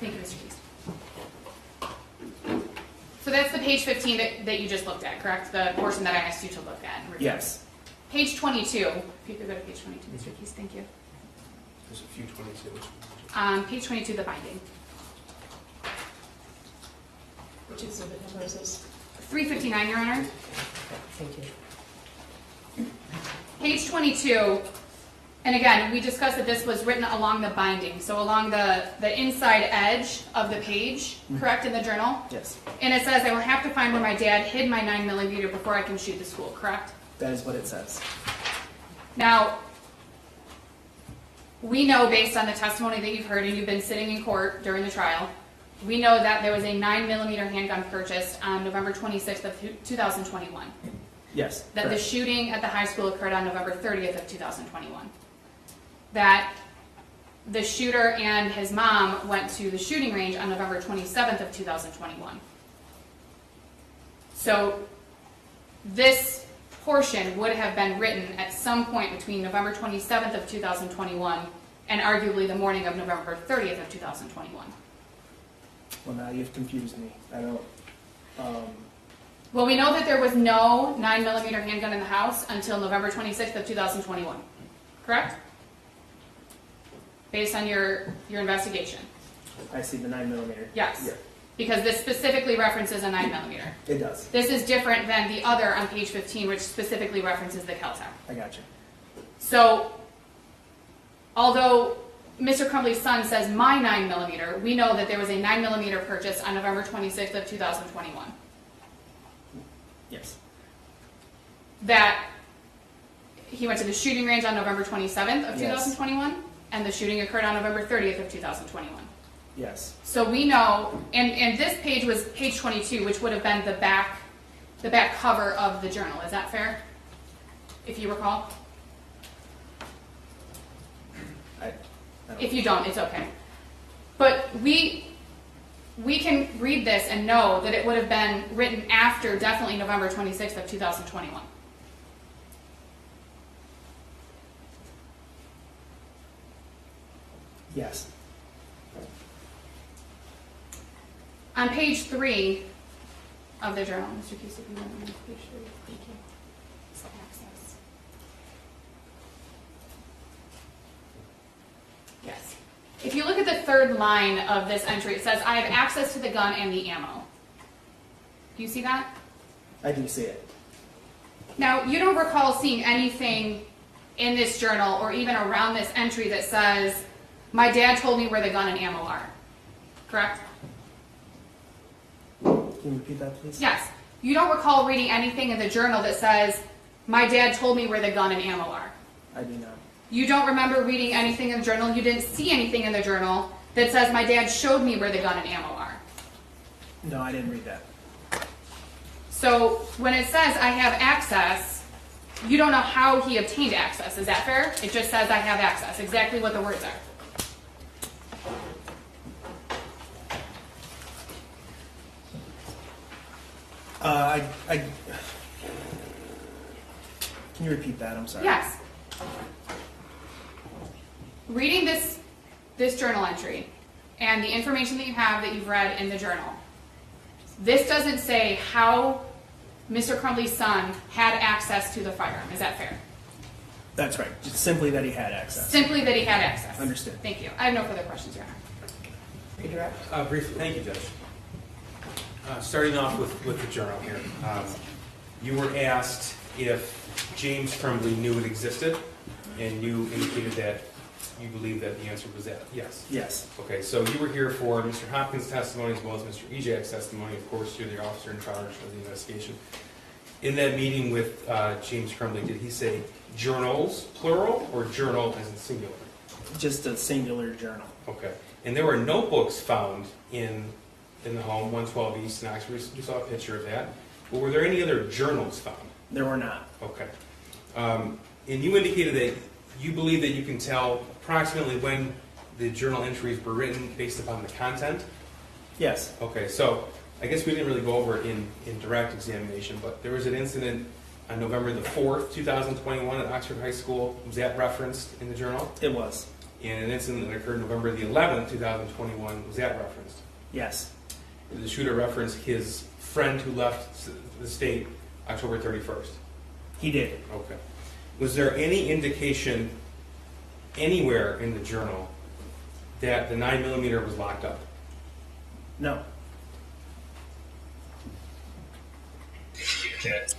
Thank you, Mr. Keese. So that's the page 15 that you just looked at, correct? The portion that I asked you to look at. and review. Yes. Page 22. If you could go to page 22, Mr. Keese, thank you. There's a few 22s. Page 22, the binding. Which exhibit number is this? 359, Your Honor. Thank you. Page 22, and again, we discussed that this was written along the binding, so along the inside edge of the page, correct, in the journal? Yes. And it says, I will have to find where my dad hid my 9mm before I can shoot the school, correct? That is what it says. Now, we know based on the testimony that you've heard, and you've been sitting in court during the trial, we know that there was a 9mm handgun purchased on November 26th of 2021. Yes. That the correct. shooting at the high school occurred on November 30th of 2021. That the shooter and his mom went to the shooting range on November 27th of 2021. So this portion would have been written at some point between November 27th of 2021 and arguably the morning of November 30th of 2021. Well, now you've confused me. I don't. Well, we know that there was no 9mm handgun in the house until November 26th of 2021, correct? Based on your investigation. I see the 9mm. Yes. Yeah, Because this specifically references a 9mm. it does. This is different than the other on page 15, which specifically references the Caltech. I got you. So, although Mr. Crumbley's son says my 9mm, we know that there was a 9mm purchase on November 26th of 2021. Yes. That he went to the shooting range on November 27th of Yes. 2021, and the shooting occurred on November 30th of 2021. Yes. So we know, and this page was page 22, which would have been the back cover of the journal. Is that fair? If you recall? I don't. If you don't, it's okay. But we can read this and know that it would have been written after definitely November 26th of 2021. Yes. On page 3 of the journal, Mr. Keese, if you want to read page 3, thank you. It's the access. Yes. If you look at the third line of this entry, it says, I have access to the gun and the ammo. Do you see that? I do see it. Now, you don't recall seeing anything in this journal or even around this entry that says, my dad told me where the gun and ammo are. Correct? Can you repeat that, please? Yes. You don't recall reading anything in the journal that says, my dad told me where the gun and ammo are. I do not. You don't remember reading anything in the journal, you didn't see anything in the journal that says, my dad showed me where the gun and ammo are. No, I didn't read that. So when it says, I have access You don't know how he obtained access, is that fair? It just says I have access, exactly what the words are. Can you repeat that? I'm sorry. Yes. Reading this journal entry and the information that you have that you've read in the journal, this doesn't say how Mr. Crumbley's son had access to the firearm. Is that fair? That's right. Just simply that he had access. Simply that he had access. Understood. Thank you. I have no further questions, Your Honor. Redirect. Briefly, thank you, Judge. Starting off with the journal here. You were asked if James Crumbley knew it existed, and you indicated that you believe that the answer was that, yes. Yes. Okay, so you were here for Mr. Hopkins' testimony as well as Mr. Ejak's testimony. Of course, you're the officer in charge of the investigation. In that meeting with James Crumbley, did he say journals, plural, or journal as in singular? Just a singular journal. Okay. And there were notebooks found in the home, 112 East in Oxford. We saw a picture of that. But were there any other journals found? There were not. Okay. And you indicated that you believe that you can tell approximately when the journal entries were written based upon the content? Yes. Okay, so I guess we didn't really go over it in direct examination, but there was an incident on November the 4th, 2021 at Oxford High School. Was that referenced in the journal? It was. And an incident that occurred November the 11th, 2021. Was that referenced? Yes. Did the shooter reference his friend who left the state October 31st? He did. Okay. Was there any indication anywhere in the journal that the 9mm was locked up? No.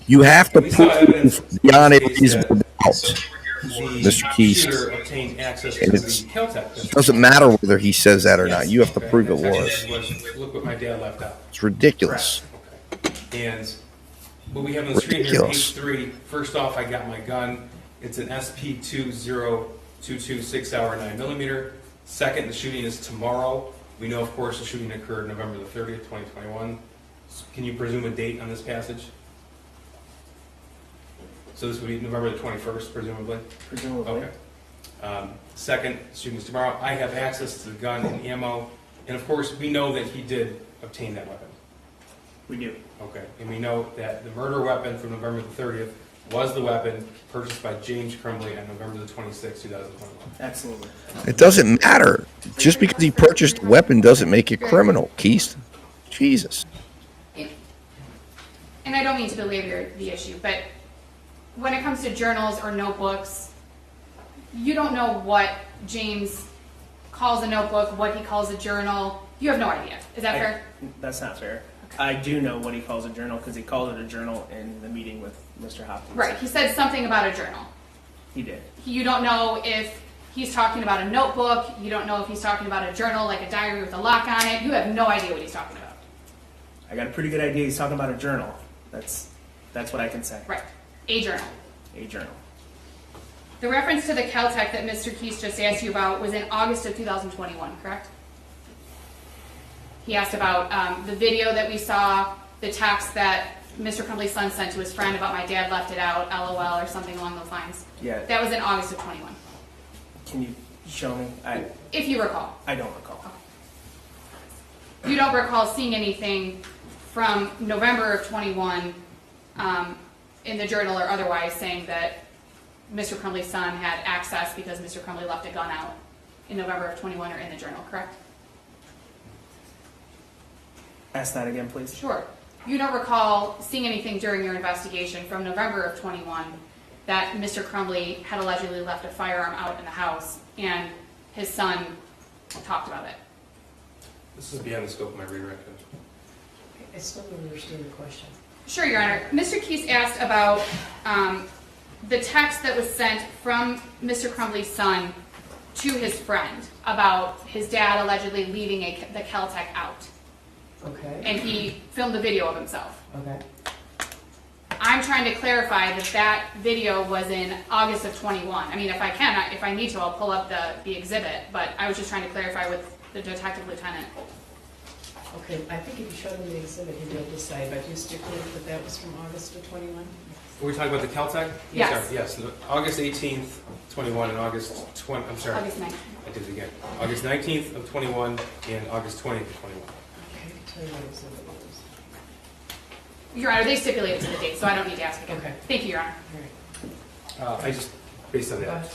You have to We saw evidence prove beyond a in this case reasonable that doubt. the Mr. Keys. shooter obtained access to And the it's- Caltech. It doesn't matter whether he says that or Yes, not. You have to okay. prove it That's was. actually look what my dad left out. It's ridiculous. Okay. And what we have on the screen here, Ridiculous. page 3. First off, I got my gun. It's an SP-2022 6-hour 9mm. Second, the shooting is tomorrow. We know, of course, the shooting occurred November the 30th, 2021. Can you presume a date on this passage? So this would be November the 21st, presumably? Presumably. Okay. Second, shooting is tomorrow. I have access to the gun and ammo. And of course, we know that he did obtain that weapon. We do. Okay. And we know that the murder weapon from November the 30th was the weapon purchased by James Crumbley on November the 26th, 2021. Absolutely. It doesn't matter. Just because he purchased a weapon doesn't make it criminal, Keith. Jesus. And I don't mean to belabor the issue, but when it comes to journals or notebooks, you don't know what James calls a notebook, what he calls a journal. You have no idea. Is that fair? That's not fair. I do know what he calls a journal because he called it a journal in the meeting with Mr. Hopkins. Right. He said something about a journal. He did. You don't know if he's talking about a notebook. You don't know if he's talking about a journal, like a diary with a lock on it. You have no idea what he's talking about. I got a pretty good idea he's talking about a journal. That's what I can say. Right. A journal. A journal. The reference to the Caltech that Mr. Keys just asked you about was in August of 2021, correct? He asked about the video that we saw, the text that Mr. Crumbley's son sent to his friend about my dad left it out, LOL, or something along those lines. Yeah. That was in August of 21, Can you show me? if you recall. I don't recall. You don't recall seeing anything from November of 21 in the journal or otherwise saying that Mr. Crumbley's son had access because Mr. Crumbley left a gun out in November of 21 or in the journal, correct? Ask that again, please. Sure. You don't recall seeing anything during your investigation from November of 21 that Mr. Crumbley had allegedly left a firearm out in the house and his son talked about it. This is beyond the scope of my redirect. I still don't understand the question. Sure, Your Honor. Mr. Keys asked about the text that was sent from Mr. Crumbley's son to his friend about his dad allegedly leaving the Caltech out. Okay. And he filmed a video of himself. Okay. I'm trying to clarify that that video was in August of 21. I mean, if I need to, I'll pull up the exhibit, but I was just trying to clarify with the detective lieutenant. Okay, I think if you showed me the exhibit, you'd be able to say, but you stipulated that that was from August of 21? Were we talking about the Caltech? Yes. Sorry, yes, August 18th, 21, and August 20, I'm sorry. August 9th. I did it again. August 19th of 21 and August 20th of 21. Okay, tell you what exhibit it is. Your Honor, they stipulated to the date, so I don't need to ask again. Okay. Thank you, Your Honor. All right. I just, based on that,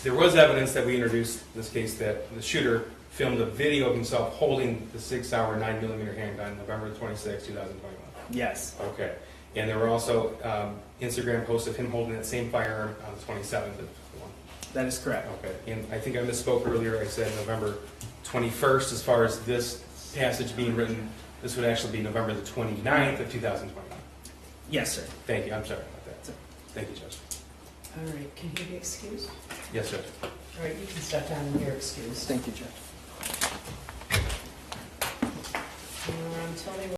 there was evidence that we introduced in this case that the shooter filmed a video of himself holding the 6-hour 9mm handgun November 26, 2021. Yes. Okay. And there were also Instagram posts of him holding that same firearm on the 27th of 21. That is correct. Okay. And I think I misspoke earlier. I said November 21st as far as this passage being written. This would actually be November the 29th of 2021. Yes, sir. Thank you. I'm sorry about that. Thank you, Judge. All right, can he be excused? Yes, Judge. All right, you can step down and you're excused. Thank you, Judge. Tell me